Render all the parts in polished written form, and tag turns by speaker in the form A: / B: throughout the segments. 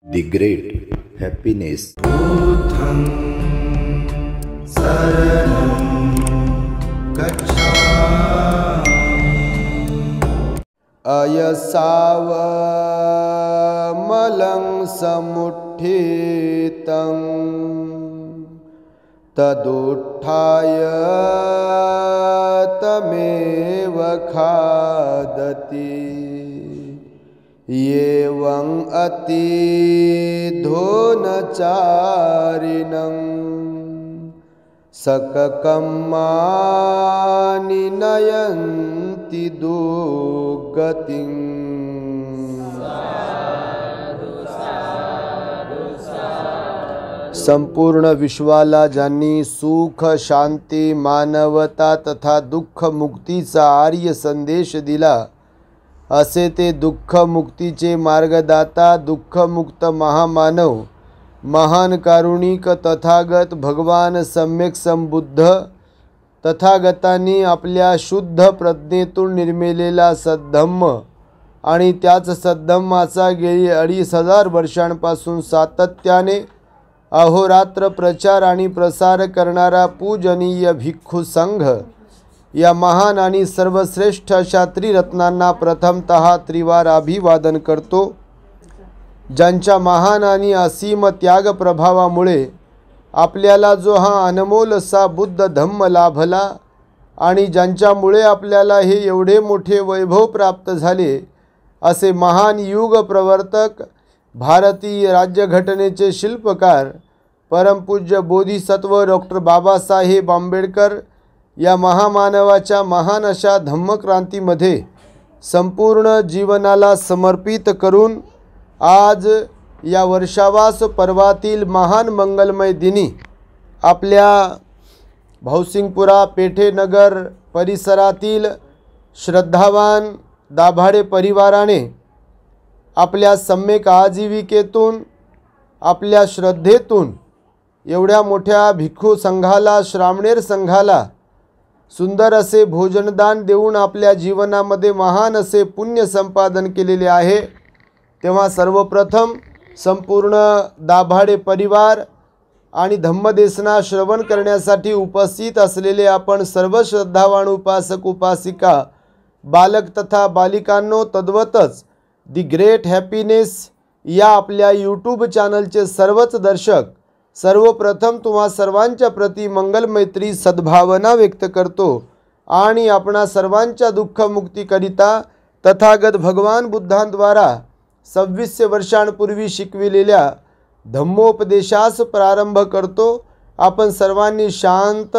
A: The Great Happiness.
B: बुद्धं शरणं गच्छामि।
C: अयसावमलं समुत्थितं तदुत्थाय तमेव खादति। एवं अतिधोनचारिणं सककम्मानि नयन्ति दुर्गतिं। संपूर्ण विश्वाला ज्यांनी सुख, शांती, मानवता तथा दुःख मुक्तीचा आर्य संदेश दिला, असे ते दुःख मुक्तीचे मार्गदाता, दुःखमुक्त महामानव, महान कारुणिक तथागत भगवान सम्यक संबुद्ध तथागतांनी आपल्या शुद्ध प्रज्ञेतून निर्मिलेला सद्धम्म आणि त्याच सद्धम्माचा गेली 2500 वर्षांपासून सातत्याने अहोरात्र प्रचार आणि प्रसार करणारा पूजनीय भिक्खू संघ या महान आणि सर्वश्रेष्ठ अशा त्रिरत्नांना प्रथमतः त्रिवार अभिवादन करतो, ज्यांच्या महान आणि असीम त्याग प्रभावामुळे आपल्याला जो हा अनमोल असा बुद्ध धम्म लाभला आणि ज्यांच्यामुळे आपल्याला हे एवढे मोठे वैभव प्राप्त झाले, असे महान युग प्रवर्तक, भारतीय राज्यघटनेचे शिल्पकार, परमपूज्य बोधिसत्व डॉक्टर बाबासाहेब आंबेडकर या महामानवाच्या महान अशा धम्मक्रांतीमध्ये संपूर्ण जीवनाला समर्पित करून आज या वर्षावास पर्वातील महान मंगलमय दिनी आपल्या भाऊसिंगपुरा पेठेनगर परिसरातील श्रद्धावान दाभाडे परिवाराने आपल्या सम्यक आजीविकेतून, आपल्या श्रद्धेतून एवढ्या मोठ्या भिक्खू संघाला, श्रामणेर संघाला सुंदर असे भोजनदान देऊन आपल्या जीवनामध्ये महान असे पुण्य संपादन केलेले आहे। तेव्हा सर्वप्रथम संपूर्ण दाभाडे परिवार आणि धम्मदेसना श्रवण करण्यासाठी उपस्थित असलेले आपण सर्व श्रद्धावान उपासक उपासिका, बालक तथा बालिकांनो, तद्वतच दी ग्रेट हॅपीनेस या आपल्या यूट्यूब चॅनलचे सर्वच दर्शक, सर्वप्रथम तुम्हा सर्वांच्या प्रती मंगलमैत्री सद्भावना व्यक्त करतो आणि आपणा सर्वांच्या दुःखमुक्तीकरिता तथागत भगवान बुद्धांद्वारा 2600 वर्षांपूर्वी शिकविलेल्या धम्मोपदेशास प्रारंभ करतो। आपण सर्वांनी शांत,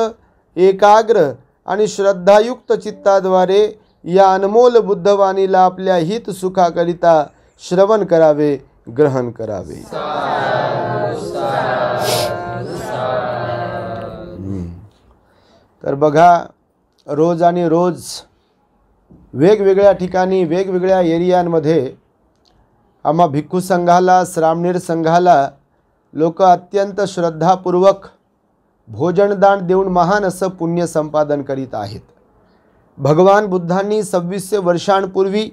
C: एकाग्र आणि श्रद्धायुक्त चित्ताद्वारे या अनमोल बुद्धवाणीला आपल्या हित सुखाकरिता श्रवण करावे, ग्रहण करावे। तर बघा, रोज आणि रोज वेगवेगळ्या ठिकाणी, वेगवेगळ्या एरियांमध्ये आम्हा भिक्खू संघाला, श्रामणेर संघाला लोक अत्यंत श्रद्धापूर्वक भोजनदान देऊन महान असं पुण्य संपादन करीत आहेत। भगवान बुद्धांनी 2600 वर्षांपूर्वी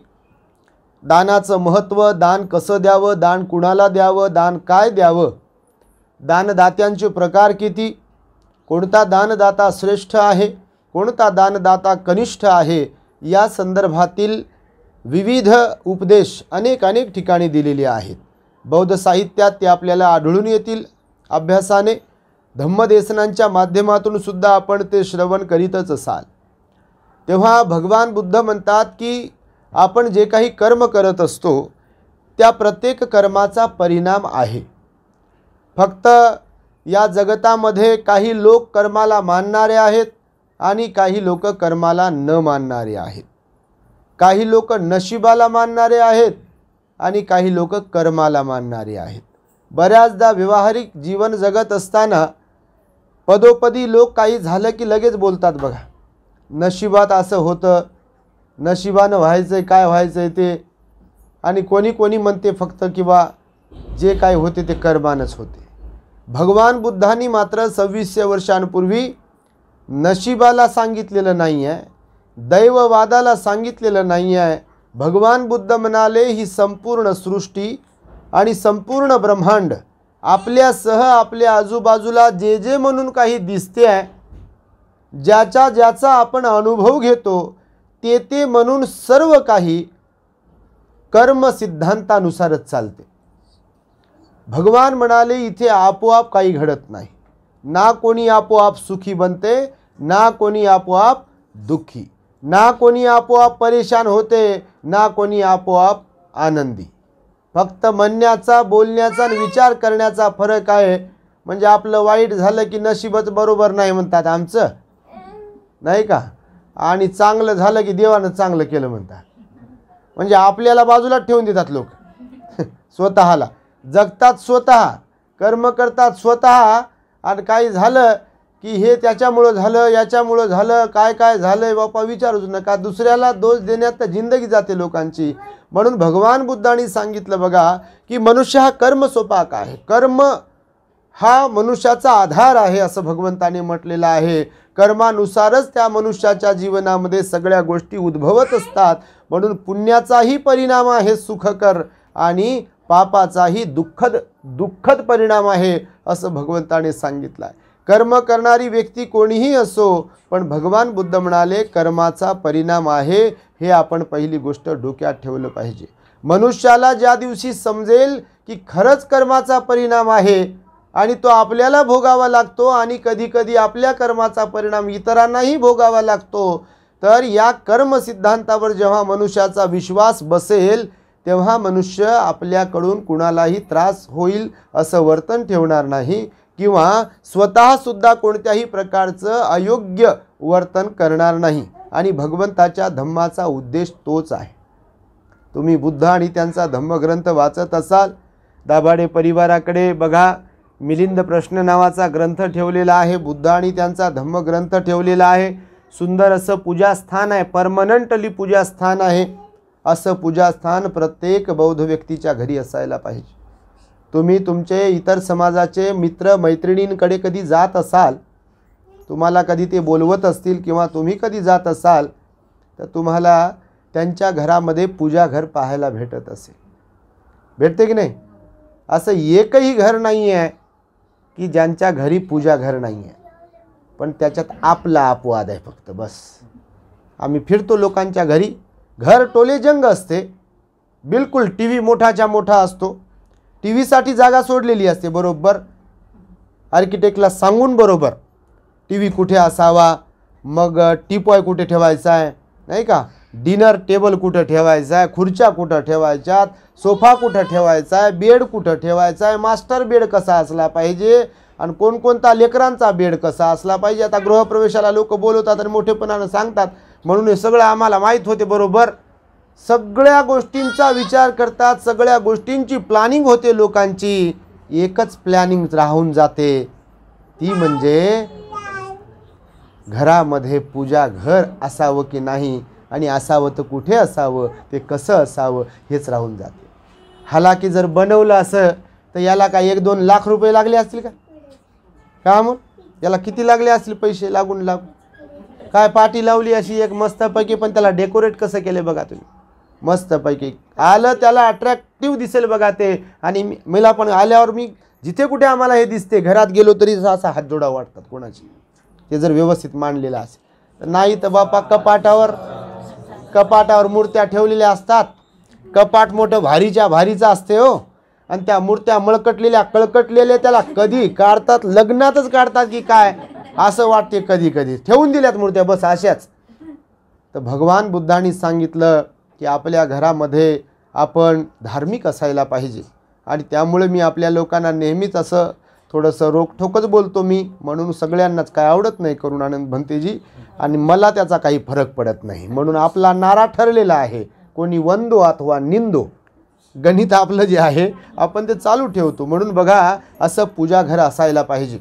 C: दानाचं महत्त्व, दान कसं द्यावं, दान कुणाला द्यावं, दान काय द्यावं, दानदात्यांचे प्रकार किती, कोणता दानदाता श्रेष्ठ आहे, कोणता दानदाता कनिष्ठ आहे, या संदर्भातील विविध उपदेश अनेक ठिकाणी दिलेले आहेत। बौद्ध साहित्यात ते आपल्याला आढळून येतील। अभ्यासाने धम्मदेसनांच्या माध्यमातून सुद्धा आपण ते श्रवण करीतच असाल। तेव्हा भगवान बुद्ध म्हणतात की आपण जे काही कर्म करत असतो त्या प्रत्येक कर्माचा परिणाम आहे। फक्त या जगतामध्ये काही लोक कर्माला मानणारे आहेत आणि काही लोक कर्माला न मानणारे आहेत। काही लोक नशिबाला मानणारे आहेत आणि काही लोक कर्माला मानणारे आहेत। बऱ्याचदा व्यावहारिक जीवन जगत असताना पदोपदी लोक काही झालं की लगेच बोलतात, बघा नशिबात असं होतं, नशिबानं व्हायचं काय व्हायचं ते, आणि कोणी म्हणते फक्त किंवा जे काय होते ते कर्मानंच होते। भगवान बुद्धांनी मात्र 2600 वर्षांपूर्वी नशिबाला सांगितलेलं नाही आहे, दैववादाला सांगितलेलं नाही आहे। भगवान बुद्ध म्हणाले ही संपूर्ण सृष्टी आणि संपूर्ण ब्रह्मांड आपल्यासह आपल्या आजूबाजूला जे जे म्हणून काही दिसते आहे, ज्याचा ज्याचा आपण अनुभव घेतो ते ते म्हणून सर्व काही कर्म सिद्धांतानुसारच चालते. भगवान म्हणाले इथे आपोआप काही घडत नाही. ना कोणी आपोआप सुखी बनते, ना कोणी आपोआप दुःखी, ना कोणी आपोआप परेशान होते, ना कोणी आपोआप आनंदी. फक्त म्हणण्याचा, बोलण्याचा आणि विचार करण्याचा फरक आहे. म्हणजे आपलं वाईट झालं की नशीबच बरोबर नाही म्हणतात आमचं, नाही का, आणि चांगलं झालं की देवानं चांगलं केलं म्हणतात. म्हणजे आपल्याला बाजूला ठेवून देतात लोक. स्वतःला जगतात, स्वतः कर्म करतात स्वतः, आणि काही झालं की हे त्याच्यामुळं झालं, याच्यामुळं झालं, काय काय झालंय बापा विचारूच नका. दुसऱ्याला दोष देण्यात तर जिंदगी जाते लोकांची. म्हणून भगवान बुद्धांनी सांगितलं बघा की मनुष्य हा कर्म सोपाक आहे. कर्म हा मनुष्याचा आधार आहे असं भगवंताने म्हटलेलं आहे. कर्मानुसारच त्या मनुष्याच्या जीवनामध्ये सगळ्या गोष्टी उद्भवत असतात. म्हणून पुण्याचाही परिणाम आहे सुखकर आणि पापाचाही दुःखद परिणाम आहे असं भगवंताने सांगितलं आहे. कर्म करणारी व्यक्ती कोणीही असो, पण भगवान बुद्ध म्हणाले कर्माचा परिणाम आहे, हे आपण पहिली गोष्ट डोक्यात ठेवलं पाहिजे. मनुष्याला ज्या दिवशी समजेल की खरंच कर्माचा परिणाम आहे आणि तो आपल्याला भोगावा लागतो आणि कधी कधी आपल्या कर्माचा परिणाम इतरांनाही भोगावा लागतो, तर या कर्म सिद्धांतावर जेव्हा मनुष्याचा विश्वास बसेल तेव्हा मनुष्य आपल्याकडून कुणालाही त्रास होईल असं वर्तन ठेवणार नाही किंवा स्वतःसुद्धा कोणत्याही प्रकारचं अयोग्य वर्तन करणार नाही. आणि भगवंताच्या धम्माचा उद्देश तोच आहे. तुम्ही बुद्ध आणि त्यांचा धम्मग्रंथ वाचत असाल, दाभाडे परिवाराकडे बघा मिलिंद प्रश्न नावाचा ग्रंथ ठेवलेला आहे, बुद्ध आणि त्यांचा धम्मग्रंथ ठेवलेला आहे. सुंदर असं पूजास्थान आहे, परमनंटली पूजास्थान आहे. असं पूजास्थान प्रत्येक बौद्ध व्यक्तीच्या घरी असायला पाहिजे. तुम्ही तुमचे इतर समाजाचे मित्र मैत्रिणींकडे कधी जात असाल, तुम्हाला कधी ते बोलवत असतील किंवा तुम्ही कधी जात असाल, तर तुम्हाला त्यांच्या घरामध्ये पूजाघर पाहायला भेटत असेल. भेटते की नाही? असं एकही घर नाही आहे की ज्यांच्या घरी पूजाघर नाही आहे, पण त्याच्यात आपला अपवाद आहे फक्त बस. आम्ही फिरतो लोकांच्या घरी, घर टोले जंग असते, बिलकुल टी व्ही मोठाच्या मोठा असतो, टी व्हीसाठी जागा सोडलेली असते बरोबर, आर्किटेक्टला सांगून बरोबर टी व्ही कुठे असावा, मग टीपॉय कुठे ठेवायचा आहे, नाही का, डिनर टेबल कुठं ठेवायचा आहे, खुर्च्या कुठं ठेवायच्यात, सोफा कुठं ठेवायचा आहे, बेड कुठं ठेवायचा आहे, मास्टर बेड कसा असला पाहिजे आणि कोणकोणता लेकरांचा बेड कसा असला पाहिजे. आता गृहप्रवेशाला लोक बोलवतात आणि मोठेपणानं सांगतात, म्हणून हे सगळं आम्हाला माहीत होते बरोबर. सगळ्या गोष्टींचा विचार करतात, सगळ्या गोष्टींची प्लॅनिंग होते लोकांची. एकच प्लॅनिंग राहून जाते, ती म्हणजे घरामध्ये पूजा घर असावं की नाही, आणि असावं तर कुठे असावं, ते कसं असावं हेच राहून जाते. हालाकी जर बनवलं असं तर याला काय 1-2 लाख रुपये लागले असतील का? का मग याला किती लागले असतील पैसे? लागून काय पार्टी लावली अशी एक मस्तपैकी, पण त्याला डेकोरेट कसं केलं बघा तुम्ही, मस्तपैकी आलं, त्याला अट्रॅक्टिव्ह दिसेल बघा ते. आणि मला पण आल्यावर मी जिथे कुठे आम्हाला हे दिसते, घरात गेलो तरी असा हात जोडा वाटतात कोणाची, ते जर व्यवस्थित मांडलेलं असेल. नाही तर बापा कपाटावर मूर्त्या ठेवलेल्या असतात, कपाट मोठं भारीचं असते हो, आणि त्या मूर्त्या कळकटलेल्या त्याला कधी काढतात, लग्नातच काढतात की काय असं वाटते कधी कधी. ठेवून दिल्यात मूर्त्या बस अशाच. तर भगवान बुद्धांनी सांगितलं की आपल्या घरामध्ये आपण धार्मिक असायला पाहिजे. आणि त्यामुळे मी आपल्या लोकांना नेहमीच असं थोडंसं रोखठोकच बोलतो मी, म्हणून सगळ्यांनाच काय आवडत नाही करुणानंद भंतेजी, आणि मला त्याचा काही फरक पडत नाही. म्हणून आपला नारा ठरलेला आहे, कोणी वंदो अथवा निंदो, गणित आपलं जे आहे आपण ते चालू ठेवतो. म्हणून बघा असं पूजाघर असायला पाहिजे.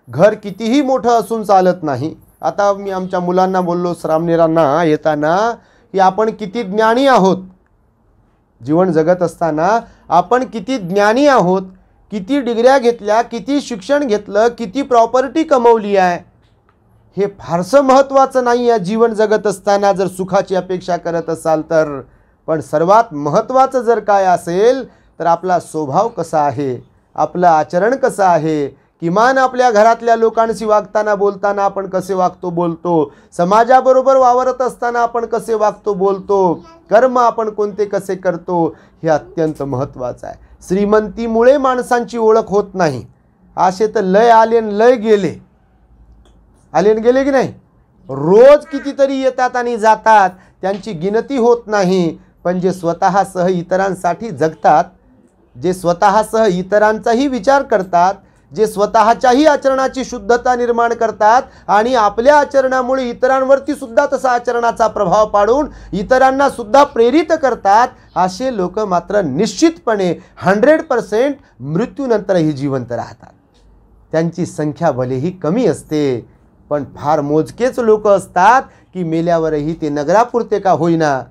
C: घर कितीही मोठं असून चालत नाही. आता मी आमच्या मुलांना बोललो श्रामनेरांना येताना की आपण किती ज्ञानी आहोत, जीवन जगत असताना आपण किती ज्ञानी आहोत, किती डिग्र्या घेतल्या, किती शिक्षण घेतलं, किती प्रॉपर्टी कमवली आहे, हे फारसं महत्त्वाचं नाही आहे जीवन जगत असताना जर सुखाची अपेक्षा करत असाल तर. पण सर्वात महत्त्वाचं जर काय असेल तर आपला स्वभाव कसा आहे, आपलं आचरण कसं आहे, किमान आपल्या घरातल्या लोकांशी वागताना बोलताना आपण कसे वागतो बोलतो, समाजाबरोबर वावरत असताना आपण कसे वागतो बोलतो, कर्म आपण कोणते कसे करतो, हे अत्यंत महत्त्वाचं आहे. श्रीमंतीमुळे माणसांची ओळख होत नाही. असे तर लय आले न लय गेले, आले न गेले की नाही. रोज कितीतरी येतात आणि जातात, त्यांची गिनती होत नाही. पण जे स्वतःसह इतरांसाठी जगतात, जे स्वतःसह इतरांचाही विचार करतात, जे स्वतःच्याही आचरणाची शुद्धता निर्माण करतात आणि आपल्या आचरणामुळे इतरांवरती सुद्धा तसा आचरणाचा प्रभाव पाडून इतरांना सुद्धा प्रेरित करतात, असे लोक मात्र निश्चितपणे 100% मृत्यूनंतरही जिवंत राहतात. त्यांची संख्या भलेही कमी असते, पण फार मोजकेच लोक असतात की मेल्यावरही ते नगरापुरते का होईना,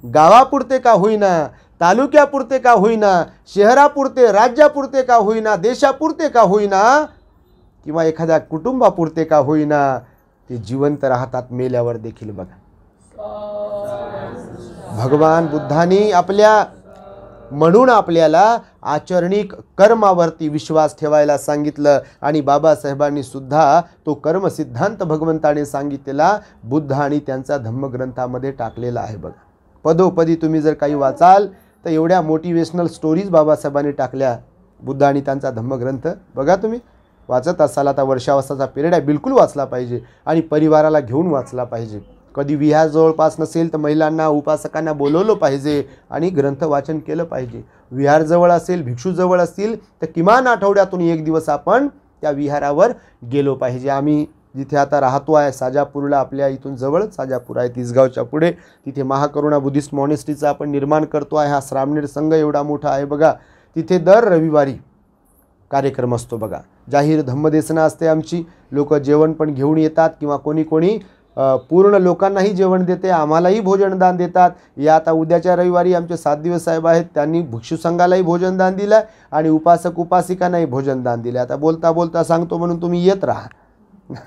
C: गावापुरते का होईना, तालुक्यापुरते का होईना, शहरापुरते, राज्यापुरते का होईना, देशापुरते का होईना, किंवा एखाद्या कुटुंबापुरते का होईना, ते जिवंत राहतात मेल्यावर देखील. बघा, भगवान बुद्धांनी म्हणून आपल्याला आचरणिक कर्मावरती विश्वास ठेवायला सांगितलं आणि बाबासाहेबांनी सुद्धा तो कर्म सिद्धांत भगवंताने सांगितलेला बुद्ध आणि त्यांचा धम्मग्रंथामध्ये टाकलेला आहे. बघा, पदोपदी तुम्ही जर काही वाचाल तर एवढ्या मोटिवेशनल स्टोरीज बाबासाहेबांनी टाकल्या. बुद्ध आणि त्यांचा धम्मग्रंथ बघा, तुम्ही वाचत असाल, आता वर्षावासाचा पिरियड आहे, बिलकुल वाचला पाहिजे आणि परिवाराला घेऊन वाचला पाहिजे. कधी विहार जवळपास नसेल तर महिलांना, उपासकांना बोलवलं पाहिजे आणि ग्रंथ वाचन केलं पाहिजे. विहार जवळ असेल, भिक्षू जवळ असतील तर किमान आठवड्यातून एक दिवस आपण त्या विहारावर गेलो पाहिजे. आम्ही जिथे आता राहतो आहे साजापूरला, आपल्या इथून जवळ साजापूर आहे, तिसगावच्या पुढे, तिथे महाकरुणा बुद्धिस्ट मॉनेस्ट्रीचा आपण निर्माण करतो आहे. हा श्रामणेर संघ एवढा मोठा आहे. बघा, तिथे दर रविवारी कार्यक्रम असतो. बघा, जाहीर धम्मदेसना असते आमची. लोक जेवण पण घेऊन येतात किंवा कोणी पूर्ण लोकांनाही जेवण देते, आम्हालाही भोजनदान देतात. या आता उद्याच्या रविवारी आमचे 7 दिवस साहेब आहेत, त्यांनी भिक्षू संघालाही भोजनदान दिलं आणि उपासक उपासिकांनाही भोजनदान दिलं. आता बोलता बोलता सांगतो म्हणून तुम्ही येत राहा.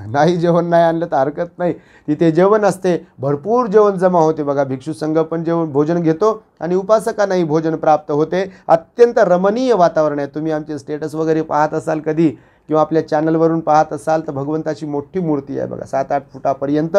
C: नाही जेवण नाही आणलं तर हरकत नाही, तिथे जेवण असते, भरपूर जेवण जमा होते. बघा, भिक्षू संघ पण भोजन घेतो आणि उपासकांनाही भोजन प्राप्त होते. अत्यंत रमणीय वातावरण आहे. तुम्ही आमचे स्टेटस वगैरे पाहत असाल कधी किंवा आपल्या चॅनलवरून पाहत असाल तर भगवंताची मोठी मूर्ती आहे. बघा, 7-8 फुटापर्यंत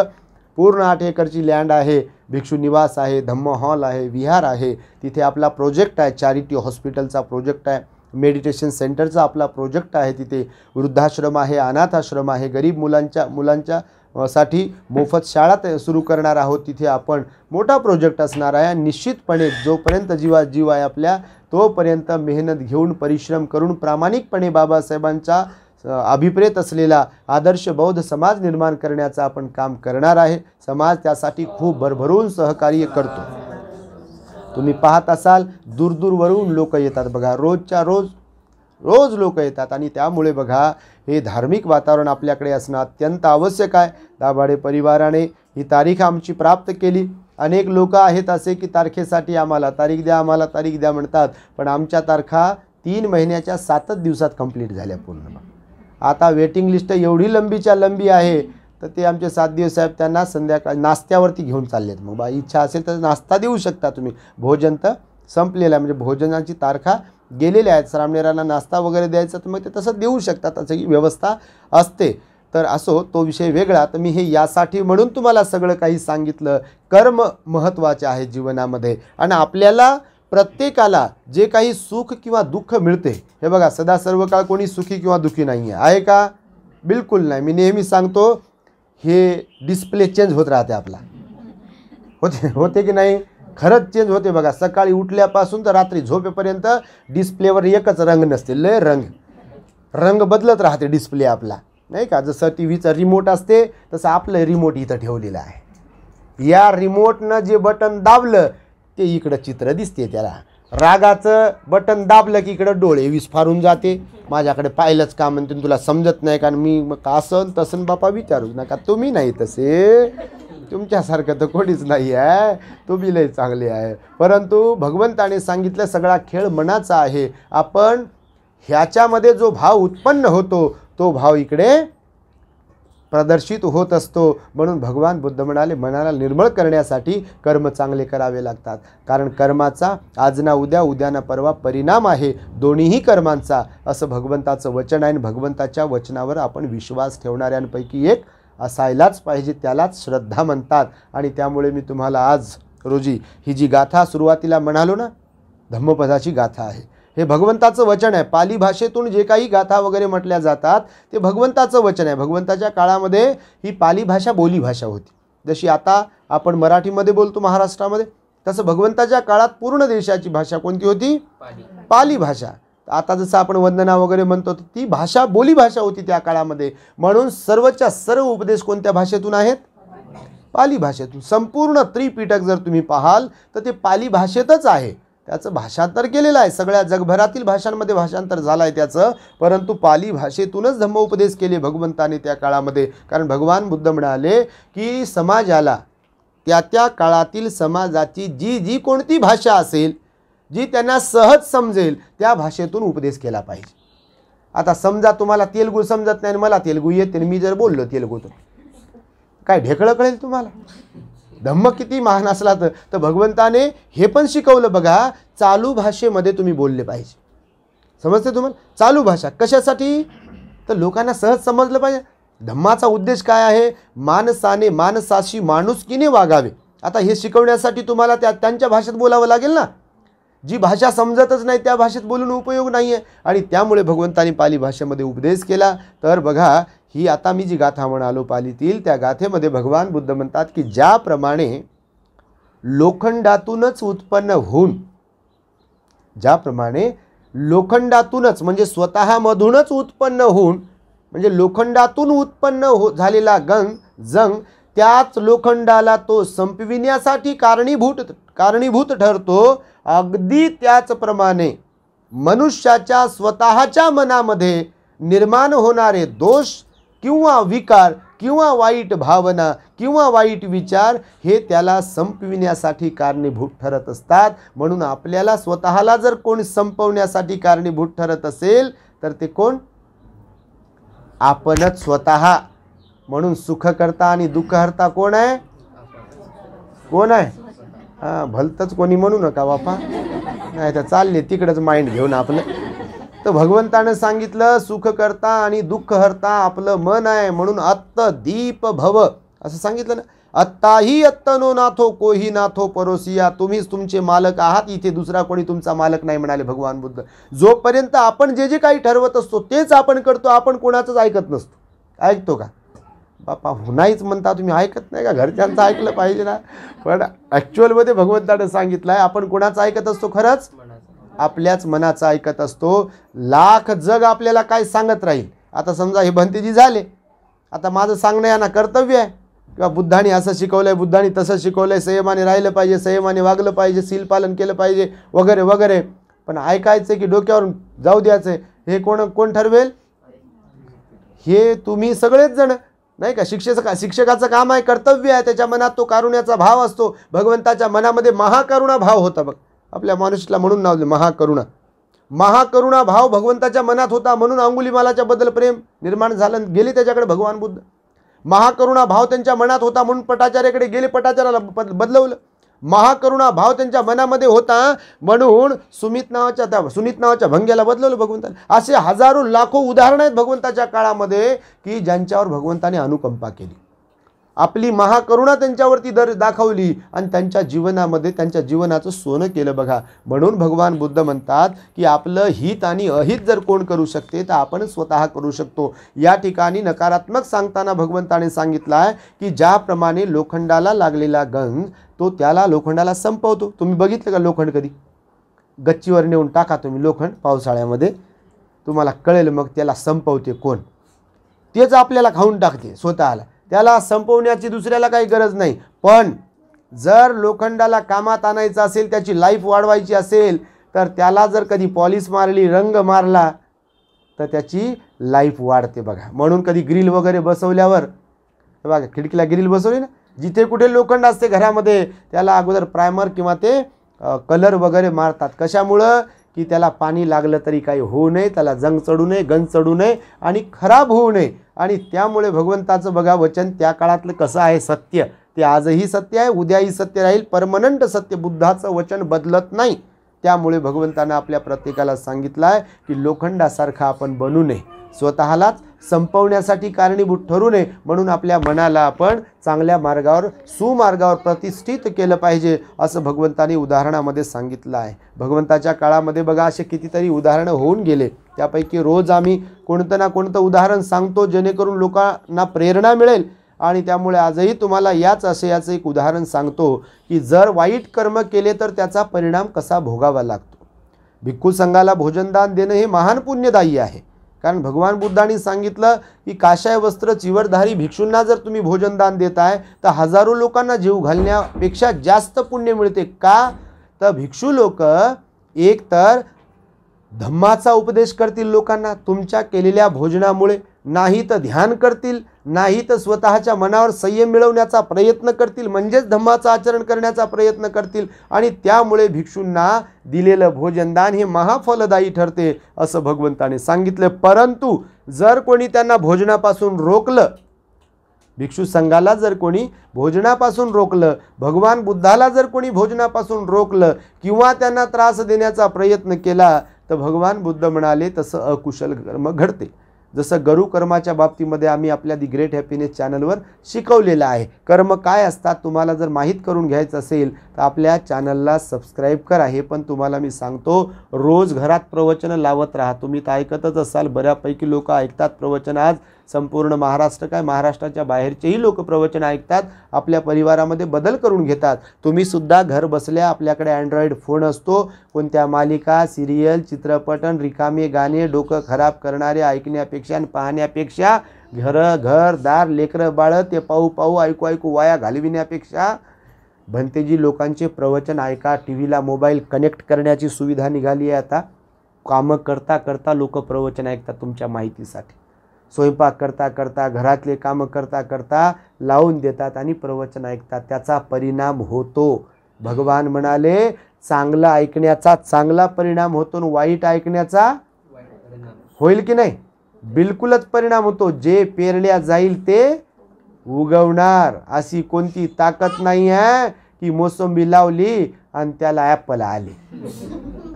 C: पूर्ण 8 एकरची लँड आहे. भिक्षू निवास आहे, धम्म हॉल आहे, विहार आहे. तिथे आपला प्रोजेक्ट आहे, चॅरिटी हॉस्पिटलचा प्रोजेक्ट आहे, मेडिटेशन सेंटरचा आपला प्रोजेक्ट आहे. तिथे वृद्धाश्रम आहे, अनाथ आश्रम आहे, गरीब मुलांच्या साठी मोफत शाळा सुरू करणार आहोत. तिथे आपण मोठा प्रोजेक्ट असणार आहे. निश्चितपणे जोपर्यंत जीव आहे आपल्या, तोपर्यंत मेहनत घेऊन, परिश्रम करून, प्रामाणिकपणे बाबासाहेबांचा अभिप्रेत असलेला आदर्श बौद्ध समाज निर्माण करण्याचं आपण काम करणार आहे. समाज त्यासाठी खूप भरभरून सहकार्य करतो. तुम्ही पाहत असाल दूरवरून लोक येतात. बघा, रोजच्या रोज लोक येतात आणि त्यामुळे बघा, हे धार्मिक वातावरण आपल्याकडे असणं अत्यंत आवश्यक आहे. दाभाडे परिवाराने ही तारीख आमची प्राप्त केली. अनेक लोक आहेत असे की तारखेसाठी आम्हाला तारीख द्या म्हणतात, पण आमच्या तारखा 3 महिन्याच्या 7 दिवसात कंप्लीट झाल्या पूर्ण. आता वेटिंग लिस्ट एवढी लंबीच्या लंबी आहे तर ते आमचे 7 दिवस साहेब त्यांना संध्याकाळी नाश्त्यावरती घेऊन चाललेत. मग बा इच्छा असेल तर नाश्ता देऊ शकता तुम्ही. भोजन तर संपलेलं आहे, म्हणजे भोजनाची तारखा गेलेल्या आहेत. श्रामणेरांना नाश्ता वगैरे द्यायचा तर मग ते तसं देऊ शकतात, अशी व्यवस्था असते. तर असो, तो विषय वेगळा. तर मी हे यासाठी म्हणून तुम्हाला सगळं काही सांगितलं. कर्म महत्त्वाचे आहे जीवनामध्ये आणि आपल्याला प्रत्येकाला जे काही सुख किंवा दुःख मिळते, हे बघा, सदा सर्व काळ कोणी सुखी किंवा दुःखी नाही आहे का? बिलकुल नाही. मी नेहमी सांगतो, हे डिस्प्ले चेंज होत राहते आपला, होते की नाही? खरंच चेंज होते. बघा, सकाळी उठल्यापासून तर रात्री झोपेपर्यंत डिस्प्लेवर एकच रंग नसते, लय रंग बदलत राहते डिस्प्ले आपला, नाही का? जसं टीव्हीचं रिमोट असते तसं आपलं रिमोट इथं ठेवलेलं आहे. या रिमोटनं जे बटन दाबलं ते इकडं चित्र दिसते. त्याला रागाचं बटन दाबलं की इकडं डोळे विस्फारून जाते. माझ्याकडे पाहिलंच का म्हणते, तुला समजत नाही का? मी मग असं तसं बापा विचारूच नका, तुम्ही नाही तसे, तुमच्यासारखं तर कोणीच नाही आहे, तुम्ही लय चांगले आहे. परंतु भगवंताने सांगितलं सगळा खेळ मनाचा आहे. आपण ह्याच्यामध्ये जो भाव उत्पन्न होतो तो भाव इकडे प्रदर्शित होत असतो. म्हणून भगवान बुद्ध म्हणाले, मनाला निर्मळ करण्यासाठी कर्म चांगले करावे लागतात. कारण कर्माचा आज ना उद्या, उद्या ना परवा परिणाम आहे दोन्हीही कर्मांचा, असं भगवंताचं वचन आहे. आणि भगवंताच्या वचनावर आपण विश्वास ठेवणाऱ्यांपैकी एक असायलाच पाहिजे, त्यालाच श्रद्धा म्हणतात. आणि त्यामुळे मी तुम्हाला आज रोजी ही जी गाथा सुरुवातीला म्हणालो ना, धम्मपदाची गाथा आहे. हे भगवंताचं वचन आहे. पाली भाषेतून जे काही गाथा वगैरे म्हटल्या जातात ते भगवंताचं वचन आहे. भगवंताच्या काळामध्ये ही पाली भाषा बोलीभाषा होती. जशी आता आपण मराठीमध्ये बोलतो महाराष्ट्रामध्ये, तसं भगवंताच्या काळात पूर्ण देशाची भाषा कोणती होती? पाली भाषा. आता जसं आपण वंदना वगैरे म्हणतो ती भाषा बोलीभाषा होती त्या काळामध्ये. म्हणून सर्वच्या सर्व उपदेश कोणत्या भाषेतून आहेत? पाली भाषेतून. संपूर्ण त्रिपिटक जर तुम्ही पाहाल तर ते पाली भाषेतच आहे. त्याचं भाषांतर केलेलं आहे, सगळ्या जगभरातील भाषांमध्ये भाषांतर झालं आहे त्याचं, परंतु पाली भाषेतूनच धम्मोपदेश केले भगवंताने त्या काळामध्ये. कारण भगवान बुद्ध म्हणाले की समाजाला त्या त्या काळातील समाजाची जी जी कोणती भाषा असेल, जी त्यांना सहज समजेल त्या भाषेतून उपदेश केला पाहिजे. आता समजा तुम्हाला तेलुगू समजत नाही आणि मला तेलुगू येते, मी जर बोललो तेलुगूतून, काय ढेकळं कळेल तुम्हाला? धम्म किती महान असला तर भगवंताने हे पण शिकवलं बघा, चालू भाषेमध्ये तुम्ही बोलले पाहिजे. समजते तुम्हाला? चालू भाषा कशासाठी? तर लोकांना सहज समजलं पाहिजे. धम्माचा उद्देश काय आहे? माणसाने माणसाशी माणुसकीने वागावे. आता हे शिकवण्यासाठी तुम्हाला त्यांच्या भाषेत बोलावं लागेल ना. जी भाषा समजतच नाही त्या भाषेत बोलून उपयोग नाही आहे. आणि त्यामुळे भगवंताने पाली भाषेमध्ये उपदेश केला. तर बघा, ही आता मी जी गाथा म्हणालो पालीतील, त्या गाथेमध्ये भगवान बुद्ध म्हणतात की ज्याप्रमाणे लोखंडातूनच उत्पन्न होऊन, ज्याप्रमाणे लोखंडातूनच म्हणजे स्वतःमधूनच उत्पन्न होऊन, म्हणजे लोखंडातून उत्पन्न झालेला जंग त्याच लोखंडाला तो संपविण्यासाठी कारणीभूत ठरतो. अगदी त्याचप्रमाणे मनुष्याच्या स्वतःच्या मनामध्ये निर्माण होणारे दोष किंवा विकार किंवा वाईट भावना किंवा वाईट विचार हे त्याला संपविण्यासाठी कारणीभूत ठरत असतात. म्हणून आपल्याला स्वतःला जर कोण संपवण्यासाठी कारणीभूत ठरत असेल तर ते कोण? आपणच स्वतः. म्हणून सुखकर्ता आणि दुःखहर्ता कोण आहे? कोण आहे? भलतंच कोणी म्हणू नका बापा, नाही तर चालले तिकडंच माइंड घेऊन आपलं. तर भगवंतानं सांगितलं सुखकर्ता आणि दुःखहर्ता आपलं मन आहे. म्हणून अत्त दीप भव असं सांगितलं ना. अत्ताही अत्तनो नाथो कोही नाथो परोसिया. तुम्हीच तुमचे मालक आहात, इथे दुसरा कोणी तुमचा मालक नाही म्हणाले भगवान बुद्ध. जोपर्यंत आपण जे जे काही ठरवत असतो तेच आपण करतो, आपण कोणाचंच ऐकत नसतो. ऐकतो का बापा? नाहीच म्हणता तुम्ही, ऐकत नाही का? घरच्यांचं ऐकलं पाहिजे ना. पण ॲक्च्युअलमध्ये भगवंतानं सांगितलं आहे आपण कोणाचं ऐकत असतो? खरंच आपल्याच मनाचं ऐकत असतो. लाख जग आपल्याला काय सांगत राहील. आता समजा हे भंतेजी झाले, आता माझं सांगणं यांना कर्तव्य आहे किंवा बुद्धाने असं शिकवलं आहे, बुद्धाने तसं शिकवलं आहे, संयमाने राहिलं पाहिजे, संयमाने वागलं पाहिजे, सील पालन केलं पाहिजे वगैरे वगैरे. पण ऐकायचं की डोक्यावरून जाऊ द्यायचं हे कोण ठरवेल? हे तुम्ही सगळेच जण नाही का. शिक्षकाचं काम आहे, कर्तव्य आहे. त्याच्या मनात तो कारुण्याचा भाव असतो. भगवंताच्या मनामध्ये महाकरुणा भाव होता बघ. आपल्या माणूसला म्हणून नाव दिलं महाकरुणा. महाकरुणा भाव भगवंताच्या मनात होता, म्हणून अंगुलीमालाच्या बद्दल प्रेम निर्माण झालं, गेले त्याच्याकडे भगवान बुद्ध. महाकरुणा भाव त्यांच्या मनात होता म्हणून पटाचार्याकडे गेले, पटाचार्याला बदलवलं. महाकरुणा भाव त्यांच्या मनामध्ये होता म्हणून सुनीत नावाच्या भंग्याला बदलवलं भगवंताने. असे हजारो लाखो उदाहरणं आहेत भगवंताच्या काळामध्ये की ज्यांच्यावर भगवंताने अनुकंपा केली, आपली महाकरुणा त्यांच्यावरती दाखवली आणि त्यांच्या जीवनामध्ये त्यांच्या जीवनाचं सोनं केलं बघा. म्हणून भगवान बुद्ध म्हणतात की आपलं हित आणि अहित जर कोण करू शकते तर आपण स्वतः करू शकतो. या ठिकाणी नकारात्मक सांगताना भगवंताने सांगितलं आहे की ज्याप्रमाणे लोखंडाला लागलेला गंज तो त्याला लोखंडाला संपवतो. तुम्ही बघितलं का लोखंड कधी? गच्चीवर नेऊन टाका तुम्ही लोखंड पावसाळ्यामध्ये, तुम्हाला कळेल मग त्याला संपवते कोण. तेच आपल्याला खाऊन टाकते स्वतःला, त्याला संपवण्याची दुसऱ्याला काही गरज नाही. पण जर लोखंडाला कामात आणायचं असेल, त्याची लाईफ वाढवायची असेल तर त्याला जर कधी पॉलिश मारली, रंग मारला तर त्याची लाईफ वाढते बघा. म्हणून कधी ग्रिल वगैरे बसवल्यावर बघा, खिडकीला ग्रिल बसवली ना, जिथे कुठे लोखंड असते घरामध्ये त्याला अगोदर प्रायमर किंवा ते कलर वगैरे मारतात. कशामुळं की त्याला पाणी लागलं तरी काही होऊ नये, त्याला जंग चढू नये, गंज चढू नये आणि खराब होऊ नये. आणि त्यामुळे भगवंताचं बघा वचन त्या काळातलं कसं आहे, सत्य ते आजही सत्य आहे, उद्याही सत्य राहील, परमनंट सत्य. बुद्धाचं वचन बदलत नाही. त्यामुळे भगवंतानं आपल्या प्रत्येकाला सांगितलं आहे की लोखंडासारखा आपण बनू नये, स्वतःलाच संपवण्यासाठी कारणीभूत ठरू नये. म्हणून आपल्या मनाला आपण चांगल्या मार्गावर, सुमार्गावर प्रतिष्ठित केलं पाहिजे, असं भगवंताने उदाहरणामध्ये सांगितलं आहे. भगवंताच्या काळामध्ये बघा असे कितीतरी उदाहरणं होऊन गेले. त्यापैकी रोज आम्ही कोणतं ना कोणतं उदाहरण सांगतो जेणेकरून लोकांना प्रेरणा मिळेल. आणि त्यामुळे आजही तुम्हाला याच आशयाचं एक उदाहरण सांगतो की जर वाईट कर्म केले तर त्याचा परिणाम कसा भोगावा लागतो. भिक्खू संघाला भोजनदान देणं हे महान पुण्यदायी आहे. कारण भगवान बुद्धांनी सांगितलं की काशाय वस्त्र चिवरधारी भिक्षूंना जर तुम्ही भोजनदान देताय तर हजारो लोकांना जीव घालण्यापेक्षा जास्त पुण्य मिळते. का तर भिक्षू लोक एक तर धम्माचा उपदेश करतील लोकांना तुमच्या केलेल्या भोजनामुळे, नाही तर ध्यान करतील, नाही तर स्वतःच्या मनावर संयम मिळवण्याचा प्रयत्न करतील, म्हणजेच धम्माचं आचरण करण्याचा प्रयत्न करतील. आणि त्यामुळे भिक्षूंना दिलेलं भोजनदान हे महाफलदायी ठरते असं भगवंताने सांगितलं. परंतु जर कोणी त्यांना भोजनापासून रोखलं, भिक्षू संघाला जर कोणी भोजनापासून रोखलं, भगवान बुद्धाला जर कोणी भोजनापासून रोखलं किंवा त्यांना त्रास देण्याचा प्रयत्न केला तर भगवान बुद्ध म्हणाले तसं अकुशल कर्म घडते. जसं गरु कर्माच्या बाबतीमध्ये आम्ही आपल्या दी ग्रेट हॅपीनेस चॅनलवर शिकवलेलं आहे. कर्म काय असतात तुम्हाला जर माहीत करून घ्यायचं असेल तर आपल्या चॅनलला सबस्क्राईब करा. हे पण तुम्हाला मी सांगतो, रोज घरात प्रवचनं लावत राहा. तुम्ही तर ऐकतच असाल, बऱ्यापैकी लोक ऐकतात प्रवचन. आज संपूर्ण महाराष्ट्र काय महाराष्ट्राच्या बाहेरचेही लोक प्रवचन ऐकतात, आपल्या परिवारामध्ये बदल करून घेतात. तुम्हीसुद्धा घर बसल्या आपल्याकडे अँड्रॉईड फोन असतो, कोणत्या मालिका, सिरियल, चित्रपटन, रिकामे गाणे, डोकं खराब करणारे ऐकण्यापेक्षा आणि पाहण्यापेक्षा, घरदार लेकरं बाळं ते पाहू पाहू ऐकू ऐकू वाया घालविण्यापेक्षा भंतेजी लोकांचे प्रवचन ऐका. टी व्हीला मोबाईल कनेक्ट करण्याची सुविधा निघाली आहे आता. कामं करता करता लोक प्रवचन ऐकतात. तुमच्या माहितीसाठी स्वयंपाक करता करता, घरातले कामं करता करता लावून देतात आणि प्रवचन ऐकतात. त्याचा परिणाम होतो. भगवान म्हणाले चांगलं ऐकण्याचा चांगला परिणाम होतो आणि वाईट ऐकण्याचा होईल की नाही? बिलकुलच परिणाम होतो. जे पेरल्या जाईल ते उगवणार. अशी कोणती ताकद नाही आहे की मोसंबी लावली आणि त्याला ॲपल आले,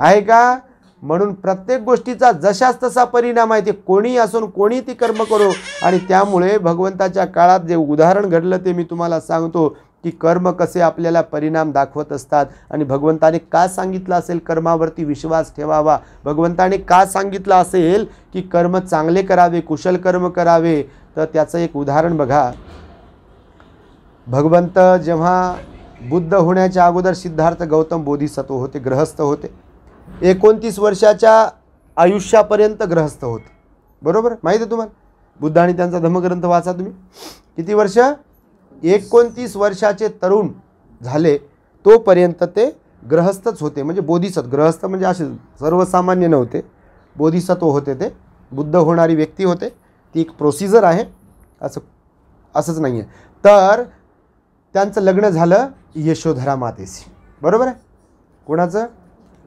C: आहे का? म्हणून प्रत्येक गोष्टीचा जशाच तसा परिणाम आहे. ते कोणी असून कोणी ती कर्म करो. आणि त्यामुळे भगवंताच्या काळात जे उदाहरण घडलं ते मी तुम्हाला सांगतो की कर्म कसे आपल्याला परिणाम दाखवत असतात. आणि भगवंताने का सांगितलं असेल कर्मावरती विश्वास ठेवावा, भगवंताने का सांगितलं असेल की कर्म चांगले करावे, कुशल कर्म करावे, तर त्याचं एक उदाहरण बघा. भगवंत जेव्हा बुद्ध होण्याच्या अगोदर सिद्धार्थ गौतम बोधिसत्व होते, गृहस्थ होते. 29 वर्षाच्या आयुष्यापर्यंत गृहस्थ होते. बरोबर, माहिती आहे तुम्हाला? बुद्ध आणि त्यांचा धम्मग्रंथ वाचा तुम्ही. किती वर्ष? 29 वर्षाचे तरुण झाले तोपर्यंत ते गृहस्थच होते. म्हणजे बोधिसत्व, गृहस्थ म्हणजे असे सर्वसामान्य नव्हते, बोधिसत्व होते. ते बुद्ध होणारी व्यक्ती होते. ती एक प्रोसिजर आहे, असंच नाही आहे. तर त्यांचं लग्न झालं यशोधरा मातेशी. बरोबर आहे? कोणाचं?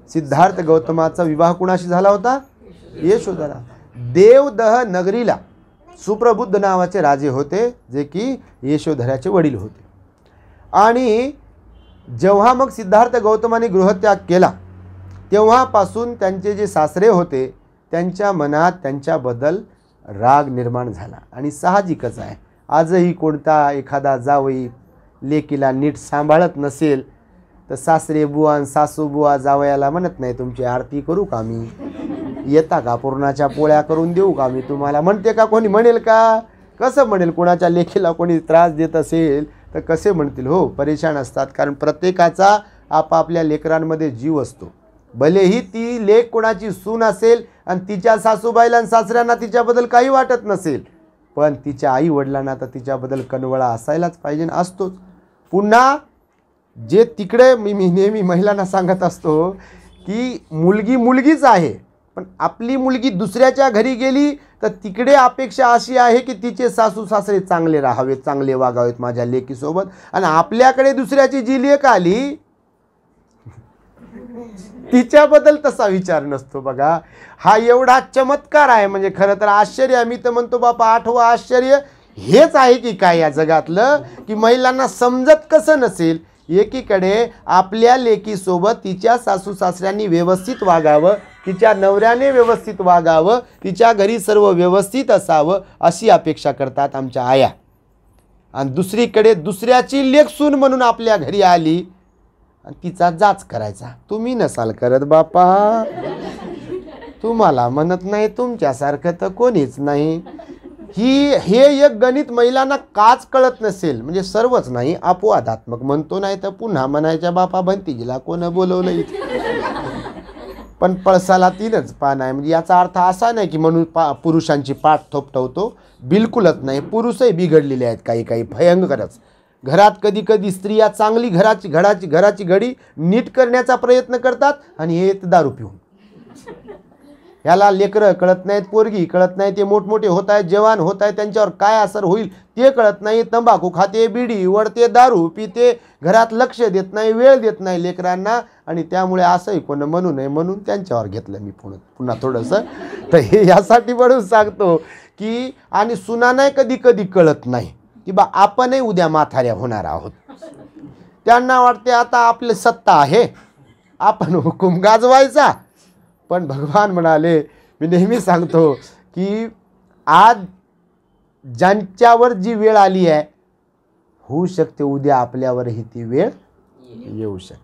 C: सिद्धार्थ गौतमाचा विवाह कुणाशी झाला होता? यशोधरा. देवदह नगरीला सुप्रबुद्ध नावाचे राजे होते, जे की यशोधराचे वडील होते. आणि जेव्हा मग सिद्धार्थ गौतमाने गृहत्याग केला तेव्हापासून त्यांचे जे सासरे होते त्यांच्या मनात त्यांच्याबद्दल राग निर्माण झाला. आणि साहजिकच आहे, आजही कोणता एखादा जावई लेकीला नीट सांभाळत नसेल तर सासरे बुवा आणि सासू बुवा जावयाला म्हणत नाही तुमची आरती करू का मी, येता का पुरणाच्या पोळ्या करून देऊ का मी तुम्हाला, म्हणते का? कोणी म्हणेल का? कसं म्हणेल? कोणाच्या लेकीला कोणी त्रास देत असेल तर कसे म्हणतील? हो, परेशान असतात. कारण प्रत्येकाचा आपापल्या लेकरांमध्ये जीव असतो. भलेही ती लेक कोणाची सून असेल आणि तिच्या सासूबाईला आणि सासऱ्यांना तिच्याबद्दल काही वाटत नसेल, पण तिच्या आई वडिलांना तर तिच्याबद्दल कनवळा असायलाच पाहिजे, असतोच. पुन्हा जे तिकडे मी नेहमी महिलांना सांगत असतो की मुलगी मुलगीच आहे, पण आपली मुलगी दुसऱ्याच्या घरी गेली तर तिकडे अपेक्षा अशी आहे की तिचे सासू सासरे चांगले राहावेत, चांगले वागावेत माझ्या लेकीसोबत. आणि आपल्याकडे दुसऱ्याची जी लेक आली तिच्याबद्दल तसा विचार नसतो बघा. हा एवढा चमत्कार आहे, म्हणजे खरं तर आश्चर्य. मी तर म्हणतो बापा, 8वं आश्चर्य हेच आहे की काय या जगातलं, की महिलांना समजत कसं नसेल. एकीकडे आपल्या लेकीसोबत तिच्या सासू सासऱ्यांनी व्यवस्थित वागावं, तिच्या नवऱ्याने व्यवस्थित वागावं, तिच्या घरी सर्व व्यवस्थित असावं अशी अपेक्षा करतात आमच्या आया. आणि दुसरीकडे दुसऱ्याची लेक सून म्हणून आपल्या घरी आली आणि तिचा जाच करायचा. तुम्ही नसाल करत बापा, तुम्हाला म्हणत नाही, तुमच्यासारखं तर कोणीच नाही. हे एक गणित महिलांना काच कळत नसेल, म्हणजे सर्वच नाही, अपवादात्मक म्हणतो, नाही तर पुन्हा म्हणायच्या बापा भंतीजीला कोण बोलवलं इथे. पण पळसाला 3च पान आहे, म्हणजे याचा अर्थ असा नाही की म्हणून पुरुषांची पाठ थोपटवतो, बिलकुलच नाही. पुरुषही बिघडलेले आहेत काही काही भयंकरच. घरात कधी कधी स्त्रिया चांगली घराची घडी नीट करण्याचा प्रयत्न करतात आणि हे दारू पिऊन. ह्याला लेकरं कळत नाहीत, पोरगी कळत नाही, ते मोठमोठे होत आहेत, जवान होत आहेत, त्यांच्यावर काय असर होईल ते कळत नाही. तंबाखू खाते, बिडी वडते, दारू पिते, घरात लक्ष देत नाही, वेळ देत नाही लेकरांना. आणि त्यामुळे असंही कोण म्हणू नये म्हणून त्यांच्यावर घेतलं मी पुन्हा थोडंसं. तर हे यासाठी म्हणून सांगतो की, आणि सुनांना कधी कधी कळत नाही की बा आपणही उद्या म्हाताऱ्या होणार आहोत. त्यांना वाटते आता आपली सत्ता आहे, आपण हुकूम गाजवायचा. पण भगवान म्हणाले, मी नेहमी सांगतो की आज ज्यांच्यावर जी वेळ आली आहे, होऊ शकते उद्या आपल्यावरही ती वेळ येऊ शकते.